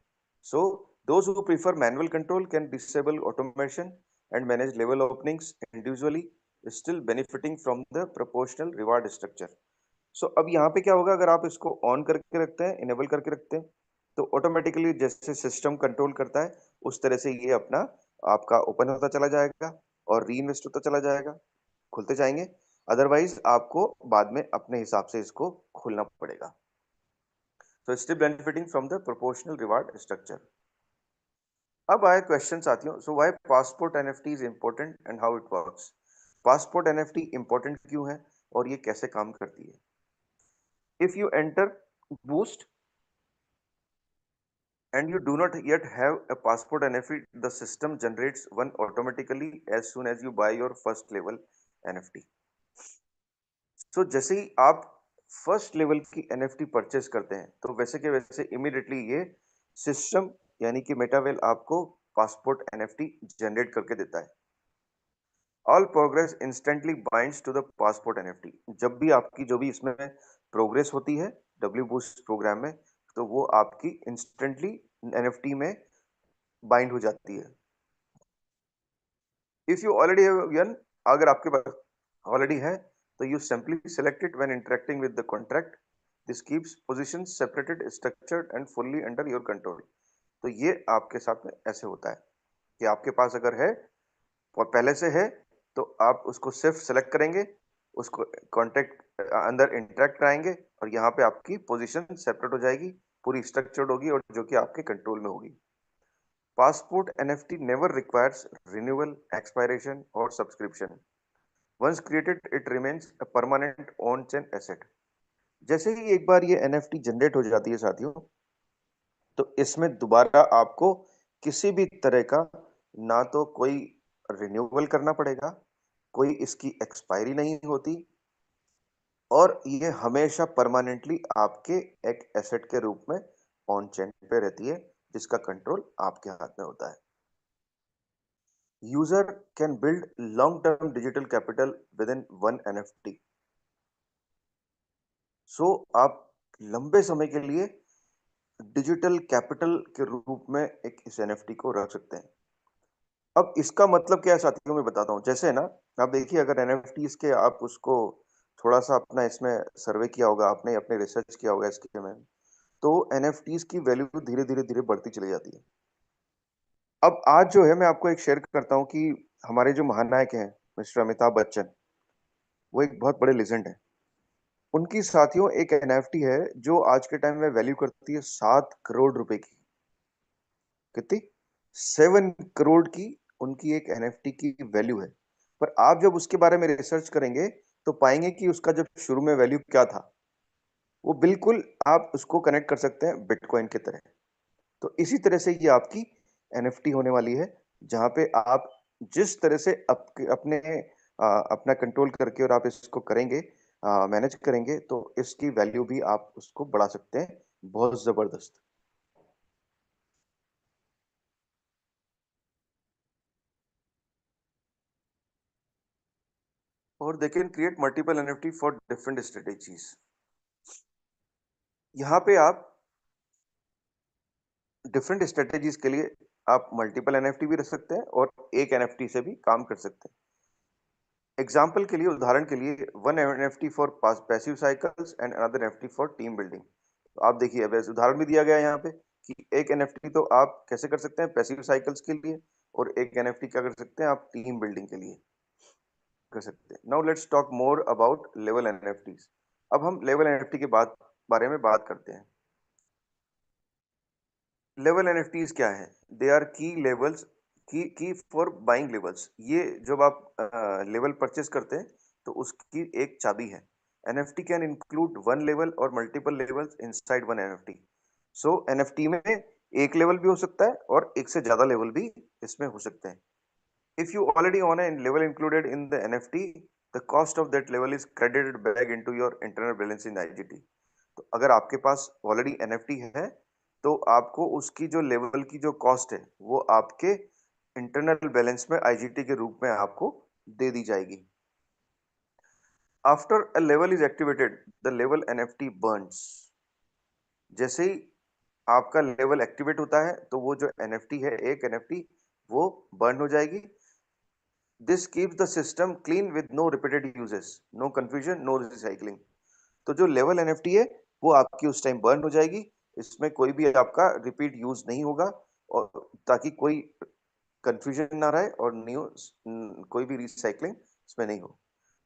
B: So those who prefer manual control can disable automation and manage level openings individually, still benefiting from the proportional reward structure. So अब यहाँ पे क्या होगा, अगर आप इसको ऑन करके रखते हैं, इनेबल करके रखते हैं, तो ऑटोमेटिकली जैसे सिस्टम कंट्रोल करता है उस तरह से ये अपना आपका ओपन होता चला जाएगा और री इन्वेस्ट होता चला जाएगा, खुलते जाएंगे। अदरवाइज आपको बाद में अपने हिसाब से इसको खोलना पड़ेगा। So still benefiting from the proportional reward structure। अब आए क्वेश्चन साथियों, so why passport NFT is important and how it works. Passport NFT important क्यों है और ये कैसे काम करती है। If you enter boost and you do not yet have a passport NFT, the system generates one automatically as soon as you buy your first level NFT. So जैसे ही आप फर्स्ट लेवल की NFT परचेस करते हैं, तो वैसे के वैसे immediately ये सिस्टम यानी कि मेटावेल आपको पासपोर्ट NFT जनरेट करके देता है। All progress instantly binds to the passport NFT. जब भी आपकी जो भी इसमें प्रोग्रेस होती है डब्ल्यू बूस्ट प्रोग्राम में, तो वो आपकी इंस्टेंटली एनएफटी में बाइंड हो जाती है। If you already have one, अगर आपके पास ऑलरेडी है, तो you simply select it when interacting with the contract. This keeps position separated, structured and fully under your control. तो ये आपके साथ में ऐसे होता है कि आपके पास अगर है और पहले से है, तो आप उसको सिर्फ सेलेक्ट करेंगे, उसको कॉन्टेक्ट अंदर इंटरेक्ट कराएंगे और यहाँ पे आपकी पोजीशन सेपरेट हो जाएगी, पूरी स्ट्रक्चर्ड होगी और जो कि आपके कंट्रोल में होगी। Passport NFT never requires renewal, expiration और subscription. Once created it remains a permanent on chain asset. जैसे ही एक बार ये एनएफटी जनरेट हो जाती है साथियों, तो इसमें दोबारा आपको किसी भी तरह का ना तो कोई रिन्यूअल करना पड़ेगा, कोई इसकी एक्सपायरी नहीं होती और ये हमेशा परमानेंटली आपके एक एसेट के रूप में ऑन चेन पे रहती है, जिसका कंट्रोल आपके हाथ में होता है। User can build long term digital capital within one NFT. So आप लंबे समय के लिए डिजिटल कैपिटल के रूप में एक इस एनएफटी को रख सकते हैं। अब इसका मतलब क्या है साथियों, मैं बताता हूँ। जैसे ना, आप देखिए, अगर एनएफटीज के आप उसको थोड़ा सा अपना इसमें सर्वे किया होगा, आपने अपने रिसर्च किया होगा इसके में, तो एनएफटीज की वैल्यू धीरे धीरे धीरे बढ़ती चली जाती है। अब आज जो है मैं आपको एक शेयर करता हूँ कि हमारे जो महानायक हैं मिस्टर अमिताभ बच्चन, वो एक बहुत बड़े लेजेंड हैं। उनकी साथियों एक एनएफटी है जो आज के टाइम में वैल्यू करती है 7 करोड़ रुपए की। कितनी? 7 करोड़ की उनकी एक एनएफटी की वैल्यू है। पर आप जब उसके बारे में रिसर्च करेंगे, तो पाएंगे कि उसका जब शुरू में वैल्यू क्या था, वो बिल्कुल आप उसको कनेक्ट कर सकते हैं बिटकॉइन की तरह। तो इसी तरह से ये आपकी एनएफटी होने वाली है, जहां पे आप जिस तरह से अपना कंट्रोल करके और आप इसको करेंगे, मैनेज करेंगे, तो इसकी वैल्यू भी आप उसको बढ़ा सकते हैं बहुत जबरदस्त। और they can create multiple NFT for different strategies. यहाँ पे आप डिफरेंट स्ट्रेटेजीज के लिए आप मल्टीपल एनएफटी भी रख सकते हैं और एक एनएफटी से भी काम कर सकते हैं। एग्जाम्पल के लिए, उदाहरण के लिए, one NFT for passive cycles and another NFT for team building. तो आप देखिए, अब ऐसे उदाहरण भी दिया गया है यहाँ पे कि एक एनएफटी तो आप कैसे कर सकते हैं पैसिव साइकिल्स के लिए, और एक एनएफटी क्या कर सकते हैं आप टीम बिल्डिंग के लिए कर सकते हैं। Now let's talk more about level NFTs. अब हम लेवल एनएफटी के बारे में बात करते हैं। लेवल एनएफटीज क्या है? दे आर की लेवल्स, की फॉर बाइंग लेवल्स। ये जब आप लेवल परचेस करते हैं, तो उसकी एक चाबी है। NFT can include one level और multiple levels inside one NFT. So NFT में एक लेवल भी हो सकता है और एक से ज्यादा लेवल भी इसमें हो सकते हैं। If you already own a level included in the NFT, the cost of that level is credited back into your internal balance in IGT. तो अगर आपके पास ऑलरेडी एनएफटी है, तो आपको उसकी जो लेवल की जो कॉस्ट है, वो आपके इंटरनल बैलेंस में आईजीटी के रूप में आपको दे दी जाएगी। After a level is activated, the level NFT Burns. जैसे ही आपका लेवल एक्टिवेट होता है, तो वो जो एनएफटी है, एक एनएफटी, वो बर्न हो जाएगी। This keeps the system clean with no repeated uses, no confusion, no recycling. तो जो लेवल एनएफटी है, वो आपकी उस टाइम बर्न हो जाएगी। इसमें कोई भी आपका रिपीट यूज नहीं होगा, और ताकि कोई कंफ्यूजन ना रहे और न्यू कोई भी रिसाइकलिंग इसमें नहीं हो।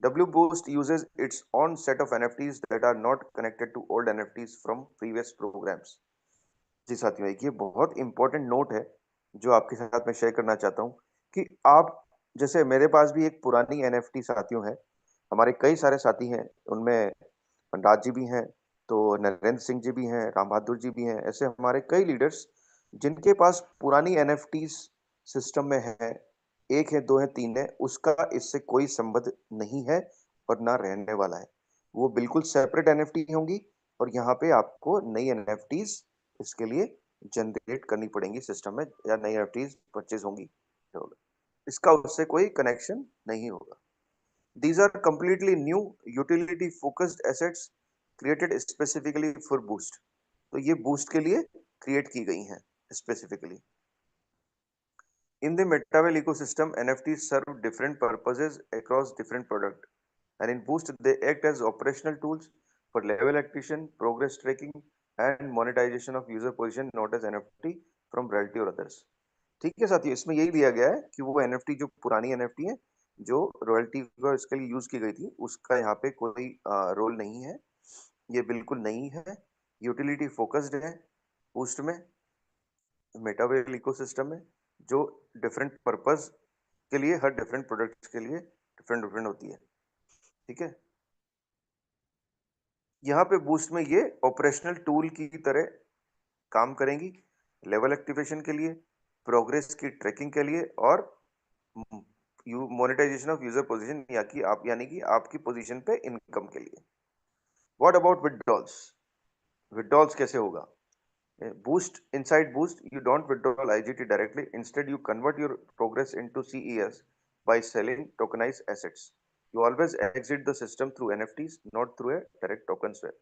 B: W Boost uses its own set of NFTs that are not connected to old NFTs from previous programs। जी साथियों, एक ये बहुत इंपॉर्टेंट नोट है जो आपके साथ मैं शेयर करना चाहता हूँ कि आप जैसे मेरे पास भी एक पुरानी एनएफटी साथियों है, हमारे कई सारे साथी हैं, उनमें पंडात जी भी हैं, तो नरेंद्र सिंह जी भी हैं, राम बहादुर जी भी हैं, ऐसे हमारे कई लीडर्स जिनके पास पुरानी एनएफटीज सिस्टम में है, एक है, दो है, तीन है, उसका इससे कोई संबंध नहीं है और ना रहने वाला है। वो बिल्कुल सेपरेट एनएफटी होंगी और यहाँ पे आपको नई एनएफटीज इसके लिए जनरेट करनी पड़ेंगी सिस्टम में, या नई एनएफटीज परचेज होंगी, इसका उससे कोई कनेक्शन नहीं होगा। These are completely new utility focused assets created specifically for boost. तो ये boost के लिए create की गई हैं specifically. In the Metavel ecosystem, NFTs serve different purposes across different products. And in Boost, they act as operational tools for level acquisition, progress tracking, and monetization of user position, not as NFT from royalty or others. ठीक है साथियों, इसमें यही दिया गया है कि वो एनएफटी जो पुरानी एनएफटी है, जो रॉयल्टी को इसके लिए यूज की गई थी, उसका यहाँ पे कोई रोल नहीं है। ये बिल्कुल नहीं है, यूटिलिटी फोकस्ड है बूस्ट में, मेटावेल इकोसिस्टम में, जो डिफरेंट पर्पस के लिए, हर डिफरेंट प्रोडक्ट्स के लिए डिफरेंट डिफरेंट होती है। ठीक है, यहाँ पे बूस्ट में ये ऑपरेशनल टूल की तरह काम करेंगी, लेवल एक्टिवेशन के लिए, प्रोग्रेस की ट्रैकिंग के लिए, और मोनेटाइजेशन ऑफ यूजर पोजीशन, यानी कि आपकी पोजीशन पे इनकम के लिए। What about withdrawals? विड्रॉल्स कैसे होगा? Boost, inside boost you don't withdraw IGT directly, instead you convert your progress into CES by selling tokenized assets. You always exit the system through NFTs, not through a direct token swap.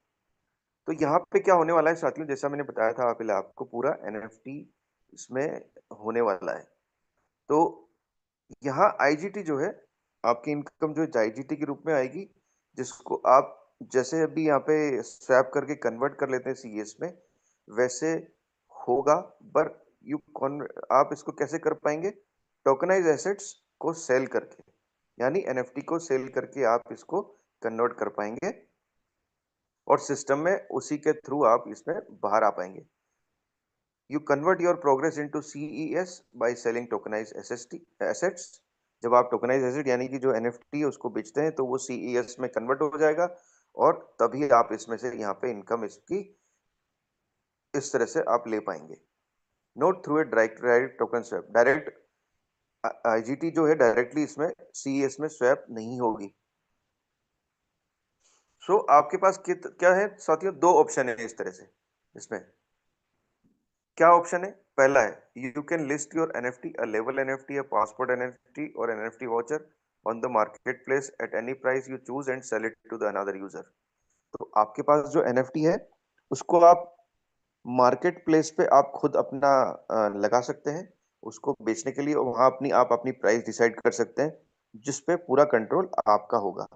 B: तो यहाँ पे क्या होने वाला है साथियों, जैसा मैंने बताया था पहले आपको, पूरा एनएफटी इसमें होने वाला है। तो यहाँ आईजीटी जो है, आपकी इनकम जो है आईजीटी के रूप में आएगी, जिसको आप जैसे अभी यहाँ पे स्वैप करके कन्वर्ट कर लेते हैं सीएस में, वैसे होगा। पर यू आप इसको कैसे कर पाएंगे? टोकनाइज एसेट्स को सेल करके, यानी एनएफटी को सेल करके आप इसको कन्वर्ट कर पाएंगे और सिस्टम में उसी के थ्रू आप इसमें बाहर आ पाएंगे। You convert your progress into CES by selling tokenise assets. जब आप टोकनाइज एसेट यानी कि जो एनएफटी है उसको बेचते हैं, तो वो सीईएस में कन्वर्ट हो जाएगा और तभी आप इसमें से यहाँ पे इनकम इसकी इस तरह से आप ले पाएंगे। Note through a direct token swap. Direct IGT जो है डायरेक्टली इसमें सीईएस में स्वैप नहीं होगी। सो आपके पास क्या है साथियों? दो ऑप्शन है इस तरह से। इसमें क्या ऑप्शन है? पहला है you can list your NFT, a level NFT, a passport NFT और NFT voucher on the marketplace at any price you choose and sell it to the another user. तो आपके पास जो एनएफटी है उसको आप मार्केट प्लेस पे आप खुद अपना लगा सकते हैं उसको बेचने के लिए, और वहां आप अपनी प्राइस डिसाइड कर सकते हैं, जिस पे पूरा कंट्रोल आपका होगा।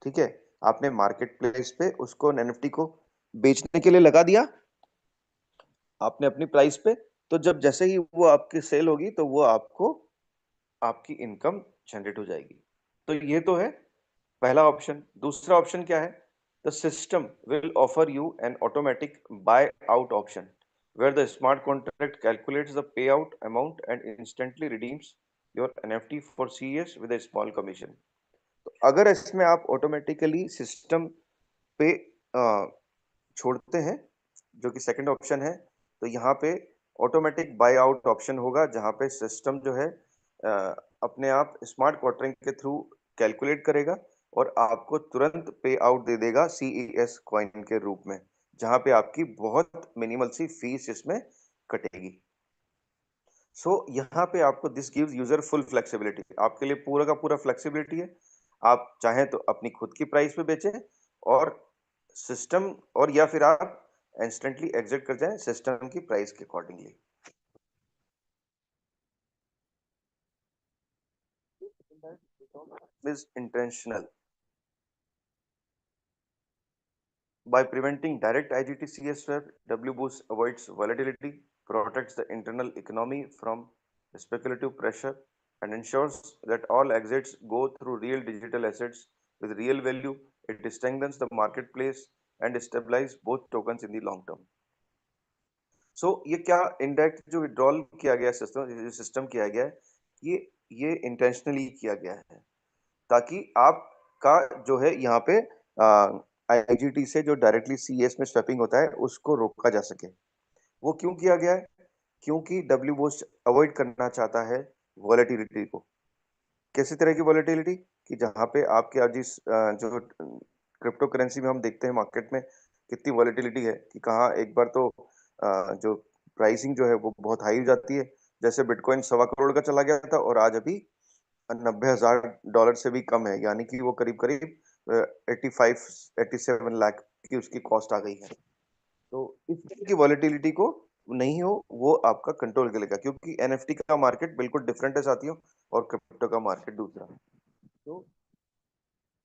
B: ठीक है, आपने मार्केट प्लेस पे उसको एनएफटी को बेचने के लिए लगा दिया आपने अपनी प्राइस पे, तो जब जैसे ही वो आपकी सेल होगी तो वो आपको आपकी इनकम जनरेट हो जाएगी। तो ये तो है पहला ऑप्शन। दूसरा ऑप्शन क्या है? The system will offer you N automatic bye out option where the smart contract calculates the payout amount and instantly redeems your NFT for CES with a small commission. तो अगर इसमें आप automatically system पे छोड़ते हैं, जो कि second option है, तो यहाँ पे ऑटोमेटिक बाय आउट ऑप्शन होगा, जहाँ पे सिस्टम जो है अ, अपने आप स्मार्ट क्वार्टरिंग के थ्रू कैलकुलेट करेगा और आपको तुरंत पे आउट दे देगा सीईएस कॉइन के रूप में, जहाँ पे आपकी बहुत मिनिमल सी फीस इसमें कटेगी। सो यहाँ पे आपको this gives user full flexibility, आपके लिए पूरा का पूरा फ्लेक्सिबिलिटी है। आप चाहें तो अपनी खुद की प्राइस पे बेचें और सिस्टम, और या फिर आप इंस्टेंटली एग्जिट कर जाएं सिस्टम की प्राइस के accordingly. Is intentional by preventing direct IGT CS swap, WBoost avoids volatility, protects the internal economy from speculative pressure, and ensures that all exits go through real digital assets with real value. It strengthens the marketplace and stabilizes both tokens in the long term. ये क्या indirect जो withdrawal किया गया system किया गया है, ये intentionally किया गया है ताकि आपका जो है यहाँ पे आईजीटी से जो डायरेक्टली सीएस में स्वैपिंग होता है उसको रोका जा सके। वो क्यों किया गया है? क्योंकि डब्ल्यू बूस्ट अवॉइड करना चाहता है वॉलेटिलिटी को। कैसी तरह की वॉलेटिलिटी? कि जहाँ पे आपके आज जो क्रिप्टो करेंसी में हम देखते हैं मार्केट में कितनी वॉलेटिलिटी है कि कहाँ एक बार तो जो प्राइसिंग जो है वो बहुत हाई हो जाती है। जैसे बिटकॉइन 1.25 करोड़ का चला गया था और आज अभी $90,000 से भी कम है, यानी कि वो करीब करीब 85-87 लाख की उसकी कॉस्ट आ गई है। तो इस तरह की वॉलेटिलिटी को नहीं हो, वो आपका कंट्रोल करेगा, क्योंकि एनएफटी का मार्केट बिल्कुल डिफरेंट है साथियों और क्रिप्टो का मार्केट दूसरा। तो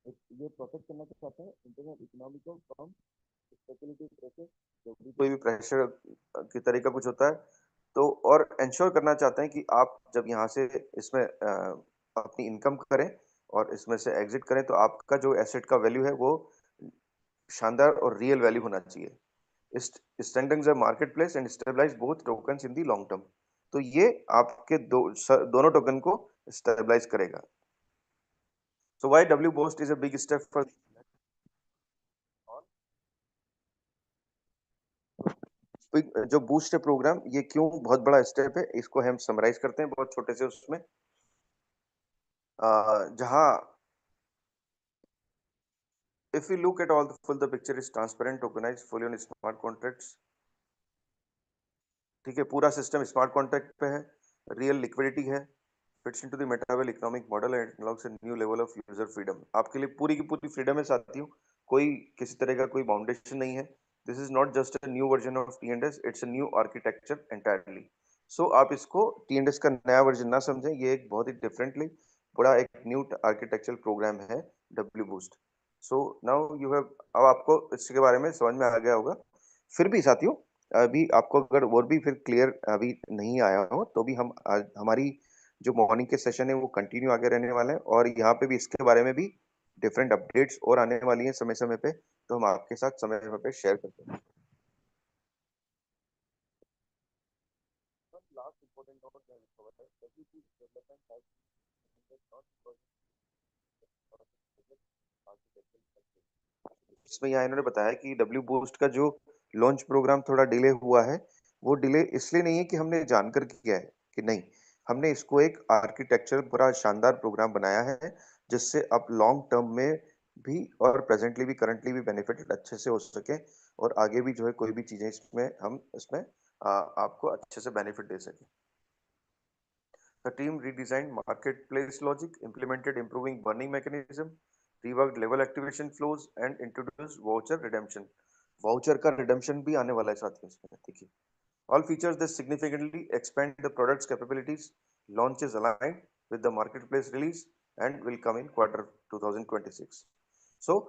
B: ये प्रोटेक्ट करना चाहते हैं इंटरनल इकोनॉमी को फ्रॉम स्पेकुलेटिव प्रेशर। जब भी कोई भी प्रेशर की तरह का कुछ होता है तो, और इंश्योर करना चाहते हैं कि आप जब यहाँ से इसमें अपनी इनकम करें और इसमें से एग्जिट करें तो आपका जो एसेट का वैल्यू है वो शानदार और रियल वैल्यू होना चाहिए। strengthens the marketplace and stabilize both tokens in the long term। तो ये आपके दोनों टोकन को स्टेबलाइज करेगा। So why W Boost is a big step for जो बूस्ट है प्रोग्राम, ये क्यों बहुत बड़ा स्टेप है, इसको हम समराइज करते हैं बहुत छोटे से उसमें। जहां if we look at all the picture is transparent, tokenized, fully on smart contracts। ठीक है, पूरा सिस्टम स्मार्ट कॉन्ट्रैक्ट पे है, रियल लिक्विडिटी है, fits into the metaverse economic model and unlocks a new level of user freedom. आपके लिए पूरी की पूरी फ्रीडम है साथियों, कोई किसी तरह का कोई बाउंडेशन नहीं है। This is not just a new version of TNDS, it's a new architecture entirely. So आप इसको टीएनडीएस का नया वर्जन ना समझें, ये एक बहुत ही डिफरेंटली बड़ा एक न्यू आर्किटेक्चरल प्रोग्राम है W boost. So now you have, अब आपको इसके बारे में समझ में आ गया होगा। फिर भी साथियों, अभी आपको अगर और भी फिर क्लियर अभी नहीं आया हो तो भी हम आज हमारी जो मॉर्निंग के सेशन है वो कंटिन्यू आगे रहने वाले हैं और यहाँ पे भी इसके बारे में भी डिफरेंट अपडेट्स और आने वाली हैं समय समय पे, तो हम आपके साथ समय समय पे शेयर करते हैं। Last important note that is covered है, WP development has not इसमें यहाँ इन्होंने बताया कि डब्ल्यू बूस्ट का जो लॉन्च प्रोग्राम थोड़ा डिले हुआ है, वो डिले इसलिए नहीं है कि हमने जानकर किया है कि नहीं, हमने इसको एक आर्किटेक्चर पूरा शानदार प्रोग्राम बनाया है जिससे आप लॉन्ग टर्म में भी और प्रेजेंटली भी करंटली भी बेनिफिट अच्छे से हो सके और आगे भी जो है कोई भी चीजें इसमें हम इसमें आपको अच्छे से बेनिफिट दे सके। The team redesigned marketplace logic, implemented improving burning mechanism, reworked level activation flows, and introduced voucher redemption। Voucher का redemption भी आने वाला है साथियों इसमें, देखिए। All features that significantly expand the product's capabilities. Launch is aligned with the marketplace release and will come in quarter 2026। So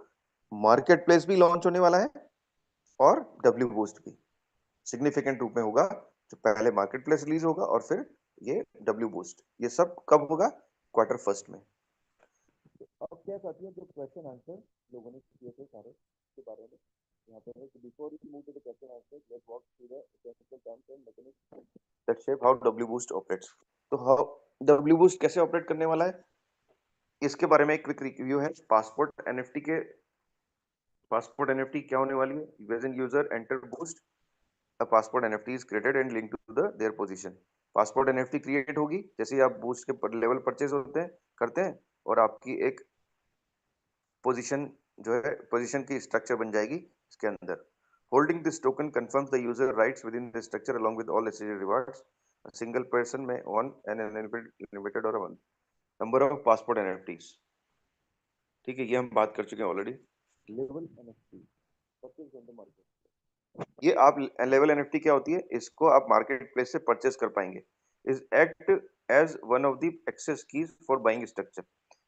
B: marketplace भी launch होने वाला है और W Boost भी सिग्निफिकेंट रूप में होगा। जो पहले मार्केट प्लेस रिलीज होगा और फिर ये डब्ल्यू बूस्ट, ये सब कब होगा? क्वार्टर फर्स्ट में। अब क्या साथियों, जो क्वेश्चन आंसर लोगों ने किए थे सारे के बारे में यहाँ पे है। Before we move to the question answer, let's walk through the technical terms and mechanism that shape how W boost operates. तो हाउ डब्ल्यू बूस्ट कैसे ऑपरेट करने वाला है, इसके बारे में एक क्विक रिव्यू है। पासपोर्ट एनएफटी क्या होने वाली है? When user enter boost, a passport NFT is created and linked to their position। Passport NFT create होगी जैसे ही आप बूस्ट के लेवल परचेज होते हैं करते हैं और आपकी एक पोजीशन जो है पोजीशन की स्ट्रक्चर बन जाएगी इसके अंदर। Holding this token confirms the user rights with in the structure along with all necessary rewards. A single person may own an unlimited or a number of passport NFTs। ठीक है, ये हम बात कर चुके हैं already. Level NFT purchase on the market, ये आप लेवल एनएफटी क्या होती है, इसको आप मार्केट प्लेस से परचेस कर पाएंगे। Is act as one of the access keys for buying structure.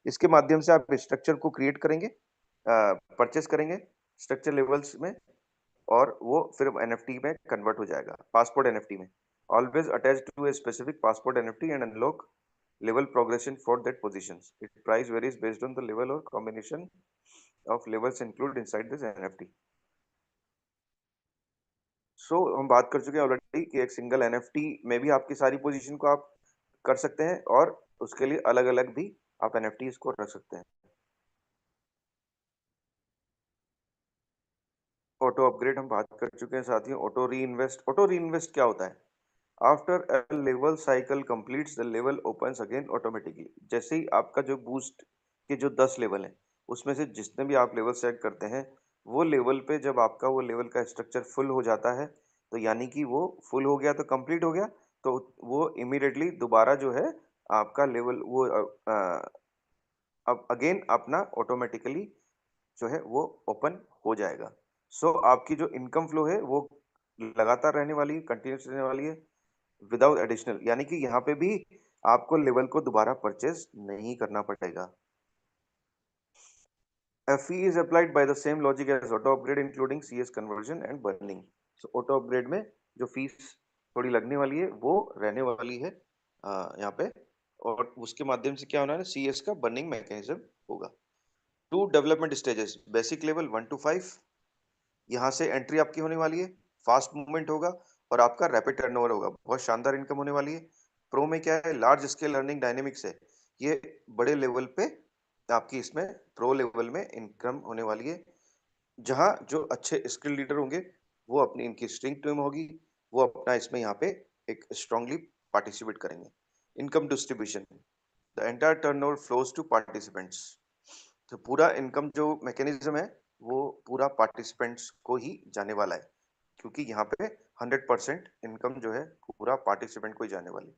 B: इसके माध्यम से आप स्ट्रक्चर को क्रिएट करेंगे, परचेस करेंगे स्ट्रक्चर लेवल्स में और वो फिर एनएफटी में कन्वर्ट हो जाएगा। पासपोर्ट एनएफटी में always attach to a specific passport NFT and unlock level progression for that positions. It price varies based on the level और combination of levels include inside this NFT. हम बात कर चुके हैं already already कि एक single NFT में भी आपकी सारी पोजीशन को आप कर सकते हैं और उसके लिए अलग-अलग भी आप एनएफटीज को रख सकते हैं। ऑटो अपग्रेड हम बात कर चुके हैं साथियों। ऑटो री इन्वेस्ट क्या होता है? After a level cycle completes the level opens again automatically. जैसे ही आपका जो बूस्ट के जो 10 लेवल हैं, उसमें से जितने भी आप लेवल सेलेक्ट करते हैं, वो लेवल पे जब आपका वो लेवल का स्ट्रक्चर फुल हो जाता है, तो यानी कि वो फुल हो गया तो कंप्लीट हो गया, तो वो इमीडिएटली दोबारा जो है आपका लेवल वो अब अगेन अपना ऑटोमेटिकली जो है वो ओपन हो जाएगा। सो आपकी जो इनकम फ्लो है वो लगातार रहने वाली है, कंटिन्यूस रहने वाली है विदाउट एडिशनल, यानी कि यहाँ पे भी आपको लेवल को दोबारा परचेज नहीं करना पड़ेगा। A fee is applied by the same logic as auto upgrade including CS conversion and burning. So auto upgrade में जो फीस थोड़ी लगने वाली है वो रहने वाली है यहाँ पे, और उसके माध्यम से क्या होना है, CS का बर्निंग मैकेनिज्म होगा। 2 development stages, basic level 1 to 5, यहाँ से एंट्री आपकी होने वाली है, फास्ट मूवमेंट होगा और आपका रैपिड टर्नओवर होगा, बहुत शानदार इनकम होने वाली है। प्रो में क्या है, लार्ज स्केल अर्निंग डायनेमिक्स है, ये बड़े लेवल पे आपकी इसमें प्रो लेवल में इनकम होने वाली है, जहां जो अच्छे स्किल लीडर होंगे वो अपनी इनकी स्ट्रिंग टीम होगी, वो अपना इसमें यहाँ पे एक स्ट्रांगली पार्टिसिपेट करेंगे। Income distribution, the entire turnover flows to participants. तो पूरा इनकम जो मैकेनिज्म है वो पूरा पार्टिसिपेंट्स को ही जाने वाला है, क्योंकि यहाँ पे 100% इनकम जो है पूरा पार्टिसिपेंट को ही जाने वाली।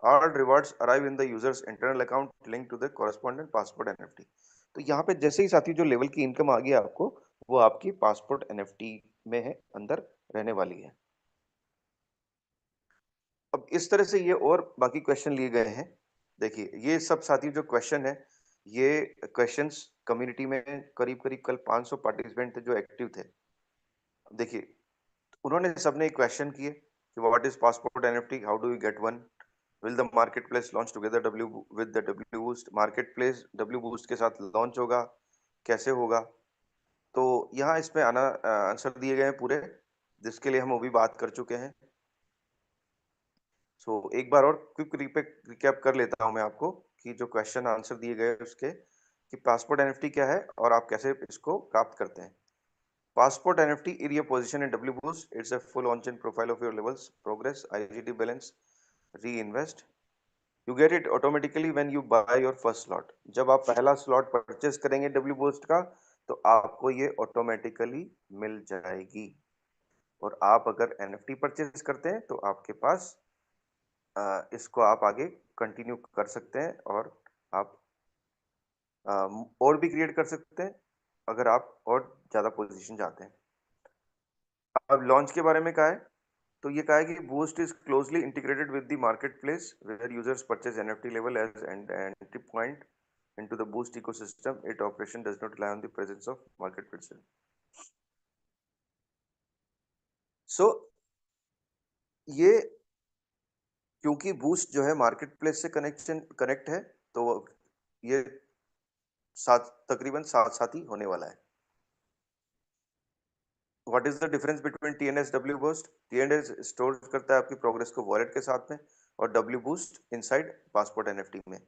B: All rewards arrive in the user's internal account linked to the correspondent passport NFT। तो यहाँ पे जैसे ही साथी जो लेवल की इनकम आ गई आपको, वो आपकी पासपोर्ट NFT में है, अंदर रहने वाली है। अब इस तरह से ये और बाकी क्वेश्चन लिए गए हैं। देखिए ये सब साथी जो क्वेश्चन है, ये क्वेश्चंस कम्युनिटी में करीब करीब कल 500 पार्टिसिपेंट थे जो एक्टिव थे। देखिए उन्होंने सबने क्वेश्चन किए कि what is passport NFT, how do you get one, will the marketplace launch together W with the W boost, marketplace W boost के साथ लॉन्च होगा, कैसे होगा? तो यहाँ इसमें आंसर दिए गए हैं पूरे, जिसके लिए हम अभी बात कर चुके हैं। सो एक बार और क्विक रिकैप कर लेता हूँ मैं आपको कि जो क्वेश्चन आंसर दिए गए उसके, कि पासपोर्ट एनएफटी क्या है और आप कैसे इसको प्राप्त करते हैं। Passport NFT area position in W Boost. It's a full on-chain profile of your levels, progress, IGT balance, reinvest. You get it automatically when you buy your first slot. जब आप पहला slot purchase करेंगे W Boost का, तो आपको ये automatically मिल जाएगी। और आप अगर NFT परचेज करते हैं तो आपके पास इसको आप आगे कंटिन्यू कर सकते हैं और आप और भी क्रिएट कर सकते हैं अगर आप और ज़्यादा पोजीशन चाहते हैं। अब लॉन्च के बारे में कहा है, तो ये कहा है कि boost is closely integrated with the marketplace where users purchase NFT level as and entry point into the boost ecosystem. Its operation does not rely on the presence of marketplace. So ये क्योंकि boost जो है marketplace से connect है, तो ये तकरीबन साथ साथ ही होने वाला है। What is the difference between TNS W boost? TNS store करता है आपकी प्रोग्रेस को वॉलेट के साथ में, और W boost inside passport NFT में।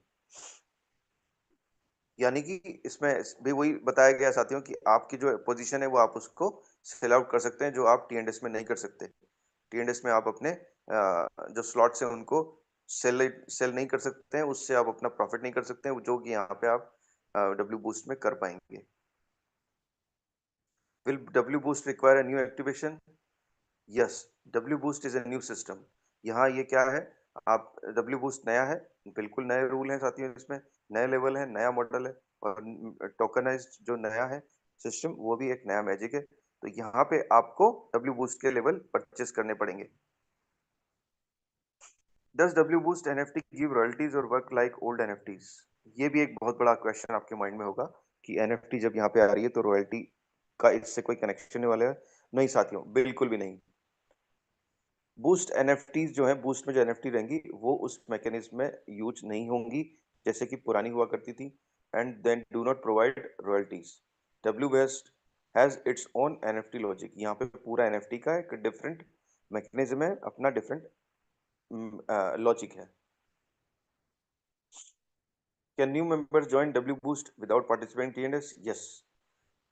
B: यानी कि इसमें भी वही बताया गया साथियों कि आपकी जो पोजीशन है वो आप उसको सेल आउट कर सकते हैं, जो आप टीएनएस में नहीं कर सकते। टीएनएस में आप अपने जो स्लॉट्स हैं उनको सेल नहीं कर सकते हैं, उससे आप अपना प्रॉफिट नहीं कर सकते हैं, जो कि यहाँ पे आप डब्ल्यू बूस्ट में कर पाएंगे। Will W boost require a new activation? Yes, W boost is a new system. यहाँ ये क्या है, आप डब्ल्यू बूस्ट नया है, बिल्कुल नए रूल हैं साथियों, इसमें नए लेवल है, नया मॉडल है, और टोकनाइज्ड जो नया है सिस्टम वो भी एक नया मैजिक है। तो यहाँ पे आपको डब्ल्यू बूस्ट के लेवल परचेस करने पड़ेंगे। Does W boost NFT give royalties और वर्क लाइक ओल्ड एनएफटीज? ये भी एक बहुत बड़ा क्वेश्चन आपके माइंड में होगा कि एनएफटी जब यहाँ पे आ रही है तो रॉयल्टी का इससे कोई कनेक्शन नहीं वाला है। नहीं साथियों, बिल्कुल भी नहीं। बूस्ट एनएफटीज जो है, बूस्ट में जो एनएफटी रहेंगी वो उस मैकेनिज्म में यूज नहीं होंगी जैसे कि पुरानी हुआ करती थी, and then do not provide royalties. W best has its own NFT logic. यहाँ पे पूरा एनएफटी का एक डिफरेंट मैकेनिज्म है, अपना डिफरेंट लॉजिक है। Can new members join W boost without participating TNS? Yes.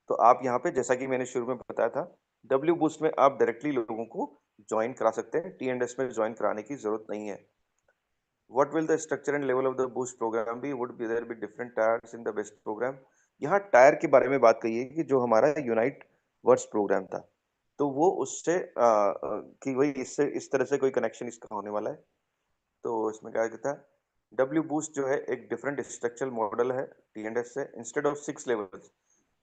B: तो आप यहाँ पे, जैसा कि मैंने शुरू में बताया था, डब्ल्यू बूस्ट में आप डायरेक्टली लोगों को ज्वाइन करा सकते हैं, टीएनएस में ज्वाइन कराने की जरूरत नहीं है। What will the structure and level of the boost program be? Would be there be different tiers in the best program? यहाँ टायर के बारे में बात कही है कि जो हमारा यूनाइट वर्ड्स प्रोग्राम था, तो वो उससे कि वही इससे इस तरह से कोई कनेक्शन इसका होने वाला है। तो इसमें क्या कहता है, डब्ल्यू बूस्ट जो है एक डिफरेंट स्ट्रक्चरल मॉडल है टीएनएस से। इंस्टेड ऑफ 6 लेवल्स,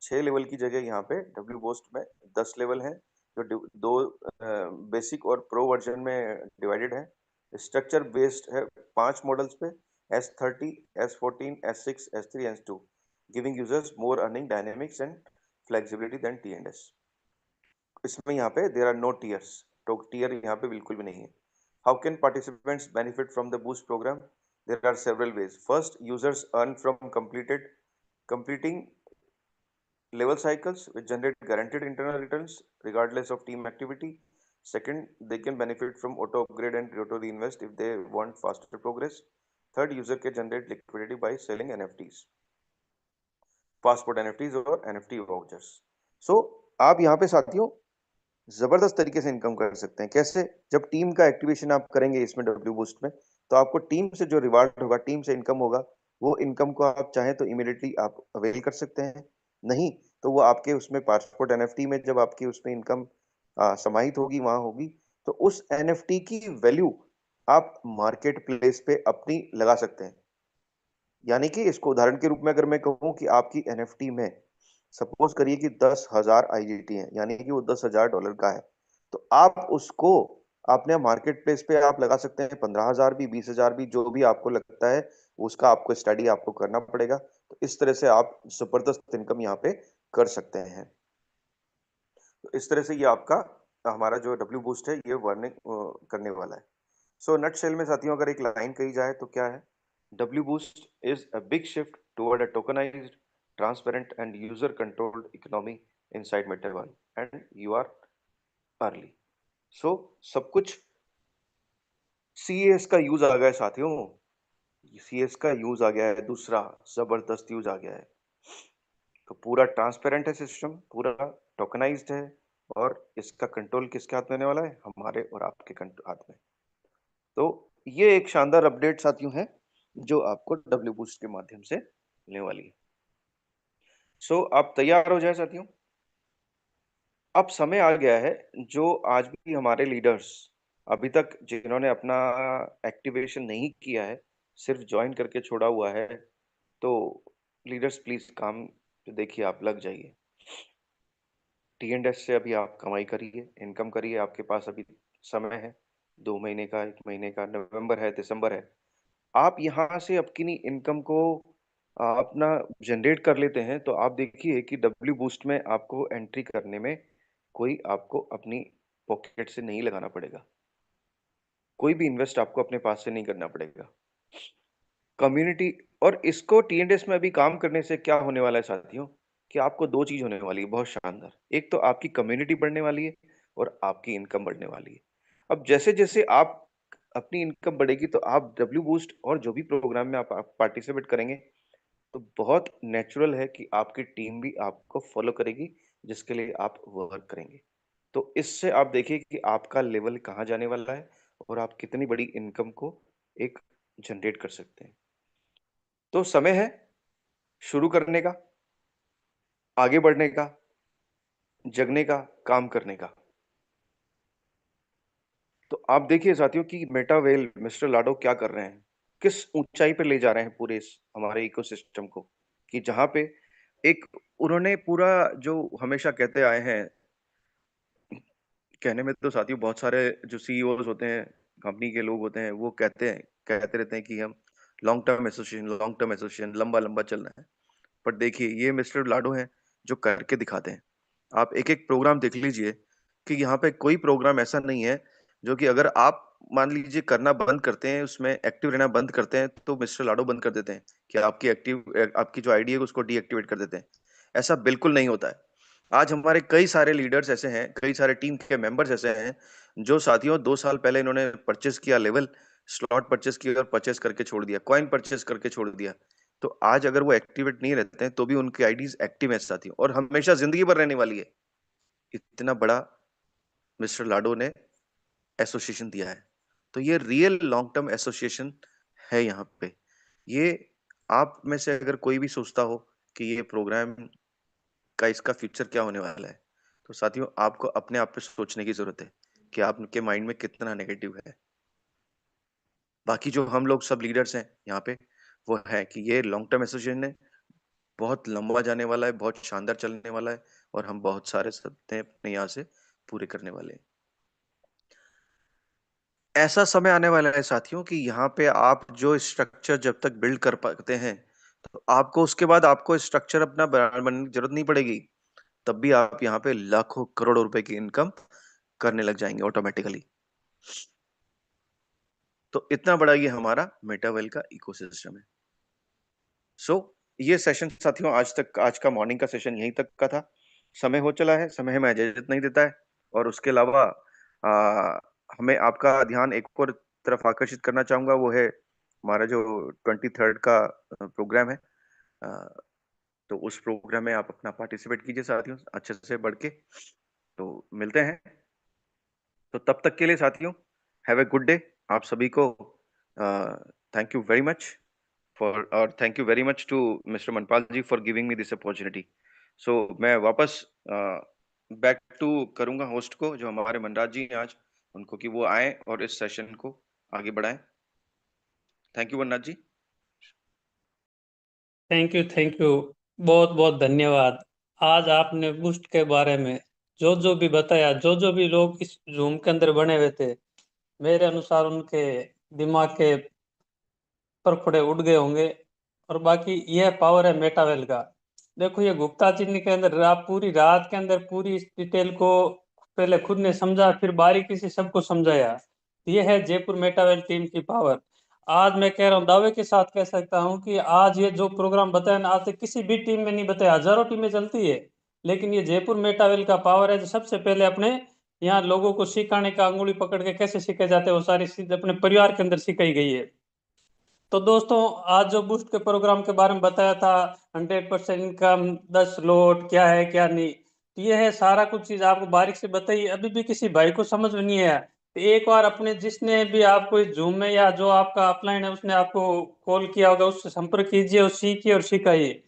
B: 6 लेवल की जगह यहाँ पे डब्ल्यू बूस्ट में 10 लेवल हैं, जो दो बेसिक और प्रो वर्जन में डिवाइडेड है। स्ट्रक्चर बेस्ड है 5 मॉडल्स पे, S30, S14, S6, S3, S2, giving users more earning dynamics and flexibility then TNS. इसमें यहाँ पे देयर आर नो टीयर्स, तो टीयर यहाँ पे बिल्कुल भी नहीं है। How can participants benefit from the boost program? There are several ways. First, users earn from completing level cycles which generate guaranteed internal returns regardless of team activity. Second, they can benefit from auto upgrade and auto reinvest if they want faster progress. Third, user can generate liquidity by selling NFTs, passport NFTs और NFT vouchers. So, आप यहाँ पे साथियों जबरदस्त तरीके से income कर सकते हैं। कैसे? जब टीम का एक्टिवेशन आप करेंगे इसमें डब्ल्यू बूस्ट में, तो आपको टीम से जो रिवार्ड होगा, टीम से इनकम होगा, वो इनकम को आप चाहें तो इमीडिएटली आप अवेल कर सकते हैं, नहीं तो वो आपके उसमें पासपोर्ट एनएफटी में जब आपकी उसमें इनकम समाहित होगी, वहां होगी, तो उस एनएफटी की वैल्यू आप मार्केट प्लेस पे अपनी लगा सकते हैं। यानी कि इसको उदाहरण के रूप में अगर मैं कहूँ कि आपकी एनएफटी में सपोज करिए कि 10,000 आईजीटी है, यानी कि वो $10,000 का है, तो आप उसको अपने मार्केट प्लेस पे आप लगा सकते हैं 15,000 भी, 20,000 भी, जो भी आपको लगता है उसका आपको स्टडी आपको करना पड़ेगा। तो इस तरह से आप जबरदस्त इनकम यहाँ पे कर सकते हैं। तो इस तरह से ये आपका हमारा जो डब्ल्यू बूस्ट है ये वर्निंग करने वाला है। सो नट शेल में साथियों अगर एक लाइन कही जाए तो क्या है, W boost is a big shift toward a tokenised, transparent and user controlled economy inside Meta World, and you are early. So सब कुछ सीएस का यूज आ गया है साथियों, सीएस का यूज आ गया है, दूसरा जबरदस्त यूज आ गया है। तो पूरा ट्रांसपेरेंट है सिस्टम, पूरा टोकनाइज्ड है, और इसका कंट्रोल किसके हाथ में होने वाला है, हमारे और आपके हाथ में। तो ये एक शानदार अपडेट साथियों है जो आपको डब्ल्यू बूस्ट के माध्यम से मिलने वाली है। सो आप तैयार हो जाए साथियों, अब समय आ गया है जो आज भी हमारे लीडर्स अभी तक जिन्होंने अपना एक्टिवेशन नहीं किया है, सिर्फ ज्वाइन करके छोड़ा हुआ है, तो लीडर्स प्लीज काम देखिए, आप लग जाइए। टीएनएस से अभी आप कमाई करिए, इनकम करिए, आपके पास अभी समय है, 2 महीने का, 1 महीने का, नवंबर है, दिसंबर है, आप यहाँ से अपनी इनकम को अपना जनरेट कर लेते हैं, तो आप देखिए कि डब्ल्यू बूस्ट में आपको एंट्री करने में कोई आपको अपनी पॉकेट से नहीं लगाना पड़ेगा, कोई भी इन्वेस्ट आपको अपने पास से नहीं करना पड़ेगा। कम्युनिटी, और इसको टीएनडीएस में अभी काम करने से क्या होने वाला है साथियों, कि आपको दो चीज होने वाली है बहुत शानदार। एक तो आपकी कम्युनिटी बढ़ने वाली है और आपकी इनकम बढ़ने वाली है। अब जैसे जैसे आप अपनी इनकम बढ़ेगी तो आप डब्ल्यू बूस्ट और जो भी प्रोग्राम में आप पार्टिसिपेट करेंगे, तो बहुत नेचुरल है कि आपकी टीम भी आपको फॉलो करेगी, जिसके लिए आप वर्क करेंगे। तो इससे आप देखिए कि आपका लेवल कहाँ जाने वाला है और आप कितनी बड़ी इनकम को एक जनरेट कर सकते हैं। तो समय है शुरू करने का, आगे बढ़ने का, जगने का, काम करने का। तो आप देखिए साथियों कि मेटा वेल मिस्टर लाडो क्या कर रहे हैं, किस ऊंचाई पे ले जा रहे हैं पूरे हमारे इकोसिस्टम को, कि जहां पे एक उन्होंने पूरा जो हमेशा कहते आए हैं, कहने में तो साथियों बहुत सारे जो सीईओज होते हैं, कंपनी के लोग होते हैं, वो कहते रहते हैं कि हम लॉन्ग टर्म एसोसिएशन, लंबा लंबा चलना है। पर देखिए ये मिस्टर लाडो हैं जो करके दिखाते हैं। आप एक एक प्रोग्राम देख लीजिए कि यहाँ पे कोई प्रोग्राम ऐसा नहीं है जो कि अगर आप मान लीजिए करना बंद करते हैं, उसमें एक्टिव रहना बंद करते हैं, तो मिस्टर लाडो बंद कर देते हैं कि आपकी जो आईडी है उसको डीएक्टिवेट कर देते हैं। ऐसा बिल्कुल नहीं होता है। आज हमारे कई सारे लीडर्स ऐसे हैं, कई सारे टीम के मेंबर्स ऐसे हैं जो साथियों 2 साल पहले इन्होंने परचेस किया, लेवल स्लॉट परचेस किया और परचेस करके छोड़ दिया, कॉइन परचेस करके छोड़ दिया। तो आज अगर वो एक्टिवेट नहीं रहते हैं तो भी उनके आईडीज एक्टिव है साथियों, और हमेशा जिंदगी भर रहने वाली है। इतना बड़ा मिस्टर लाडो ने एसोसिएशन दिया है, तो ये रियल लॉन्ग टर्म एसोसिएशन है यहाँ पे। ये आप में से अगर कोई भी सोचता हो कि ये प्रोग्राम का इसका फ्यूचर क्या होने वाला है, तो साथियों आपको अपने आप पे सोचने की जरूरत है कि आपके माइंड में कितना नेगेटिव है। बाकी जो हम लोग सब लीडर्स हैं यहाँ पे, वो है कि ये लॉन्ग टर्म एसोसिएशन है, बहुत लंबा जाने वाला है, बहुत शानदार चलने वाला है, और हम बहुत सारे सपने अपने यहाँ से पूरे करने वाले हैं। ऐसा समय आने वाला है साथियों कि यहाँ पे आप जो स्ट्रक्चर जब तक बिल्ड कर पाते हैं, तो आपको उसके बाद आपको स्ट्रक्चर अपना बनाने की जरूरत नहीं पड़ेगी, तब भी आप यहाँ पे लाखों करोड़ों रुपए की इनकम करने लग जाएंगे ऑटोमेटिकली। तो इतना बड़ा ये हमारा मेटावेल का इकोसिस्टम है। सो ये सेशन साथियों आज का मॉर्निंग का सेशन यहीं तक का था। समय हो चला है, समय हमें इजाजत नहीं देता है, और उसके अलावा हमें आपका ध्यान एक और तरफ आकर्षित करना चाहूंगा, वो है हमारा जो 23rd का प्रोग्राम है। अ, तो उस प्रोग्राम में आप अपना पार्टिसिपेट कीजिए साथियों, अच्छे से बढ़ के। तो मिलते हैं। तो तब तक के लिए साथियों, हैव ए गुड डे। आप सभी को thank you very much for, और thank you very much to mister Manpal ji for giving me this opportunity. So मैं वापस बैक टू करूंगा होस्ट को, जो हमारे मनराज जी हैं आज, उनको, कि वो आए और इस सेशन को आगे बढ़ाएं। Thank you Manraj ji.
A: Thank you, बहुत बहुत धन्यवाद। आज आपने बूस्ट के बारे में जो जो भी बताया, जो भी लोग इस जूम के अंदर बने हुए थे, मेरे अनुसार उनके दिमाग के परखुड़े उड़ गए होंगे। और बाकी यह पावर है मेटावेल का। देखो, ये गुप्ता जी के अंदर पूरी रात के अंदर पूरी इस डिटेल को पहले खुद ने समझा, फिर बारीकी से सबको समझाया। यह है जयपुर मेटावेल टीम की पावर। आज मैं कह रहा हूँ, दावे के साथ कह सकता हूँ कि आज ये जो प्रोग्राम बताया ना, आज तक किसी भी टीम में नहीं बताया। हजारों टीमें चलती है, लेकिन ये जयपुर मेटावेल का पावर है, जो सबसे पहले अपने यहाँ लोगों को सिखाने का, अंगुली पकड़ के कैसे सीखे जाते हैं वो सारी चीज अपने परिवार के अंदर सिखाई गई है। तो दोस्तों, आज जो बूस्ट के प्रोग्राम के बारे में बताया था, 100% इनकम, 10 लोट क्या है क्या नहीं, तो ये है सारा कुछ चीज आपको बारीक से बताइए। अभी भी किसी भाई को समझ में नहीं आया तो एक बार अपने, जिसने भी आपको इस जूम में या जो आपका अपलाइन है उसने आपको कॉल किया होगा, उससे संपर्क कीजिए और सीखिए और सिखाइए।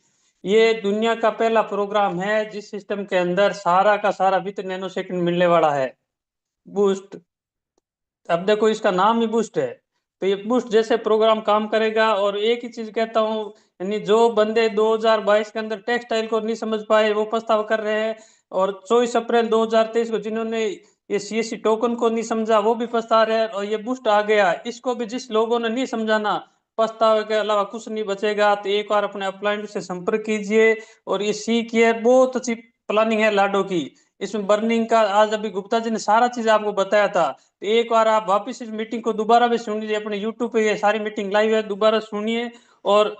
A: ये दुनिया का पहला प्रोग्राम है जिस सिस्टम के अंदर सारा का सारा विद नैनो सेकंड मिलने वाला है, बूस्ट। अब देखो, इसका नाम ही बूस्ट है, तो ये बूस्ट जैसे प्रोग्राम काम करेगा। और एक ही चीज कहता हूँ, यानी जो बंदे 2022 के अंदर टेक्सटाइल को नहीं समझ पाए वो पछतावा कर रहे हैं, और 24 अप्रैल 2023 को जिन्होंने ये सीएससी टोकन को नहीं समझा वो भी पछता रहे हैं। और ये बूस्ट आ गया, इसको भी जिस लोगों ने नहीं समझाना, पछतावे के अलावा कुछ नहीं बचेगा। तो एक बार अपने अपलाइन से संपर्क कीजिए और ये सीखिए। बहुत अच्छी प्लानिंग है लाडो की इसमें, बर्निंग का। आज अभी गुप्ता जी ने सारा चीज आपको बताया था, तो एक बार आप वापस इस मीटिंग को दोबारा भी सुन लीजिए, अपने यूट्यूब पे ये सारी मीटिंग लाइव है, दोबारा सुनिए। और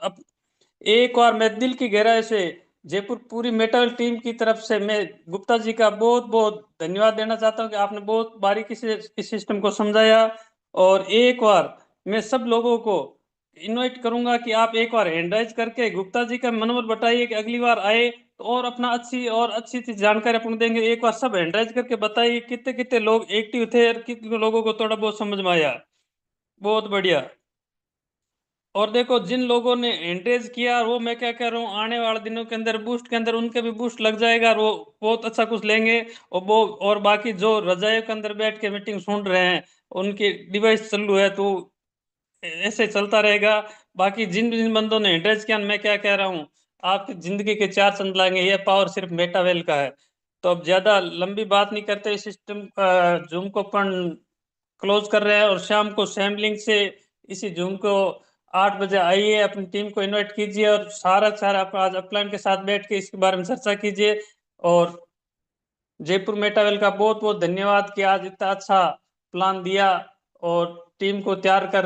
A: एक बार मैं दिल की गहराई से जयपुर पूरी मेटल टीम की तरफ से मैं गुप्ता जी का बहुत बहुत धन्यवाद देना चाहता हूँ कि आपने बहुत बारीकी से इस सिस्टम को समझाया। और एक बार मैं सब लोगों को इनवाइट करूंगा कि आप एक बार हैंड राइज करके गुप्ता जी का मनोबल बताइए कि अगली बार आए तो और अपना अच्छी अच्छी जानकारी अपन देंगे। एक बार सब हैंड राइज करके बताइए कितने कितने लोग एक्टिव थे और कितने लोगों को थोड़ा बहुत समझ में आया। बहुत बढ़िया। और देखो, जिन लोगों ने एंट्रेज किया, वो मैं क्या कह रहा हूँ, आने वाले दिनों के अंदर बूस्ट के अंदर उनके भी बूस्ट लग जाएगा और वो बहुत अच्छा कुछ लेंगे। और वो, और बाकी जो रजाइयों के अंदर बैठ के मीटिंग सुन रहे हैं, उनकी डिवाइस चालू है तो ऐसे चलता रहेगा। बाकी जिन जिन बंदों ने एंट्रेज किया, मैं क्या कह रहा हूँ, आपकी जिंदगी के 4 चांद लाएंगे। ये पावर सिर्फ मेटावेल का है। तो अब ज्यादा लंबी बात नहीं करते, इस सिस्टम जूम को अपन क्लोज कर रहे हैं। और शाम को सैम लिंक से इसी जूम को 8 बजे आइए, अपनी टीम को इनवाइट कीजिए और सारा सारा आप आज अपलाइन के साथ बैठ के इसके बारे में चर्चा कीजिए। और जयपुर मेटावेल का बहुत बहुत धन्यवाद कि आज इतना अच्छा प्लान दिया और टीम को तैयार कर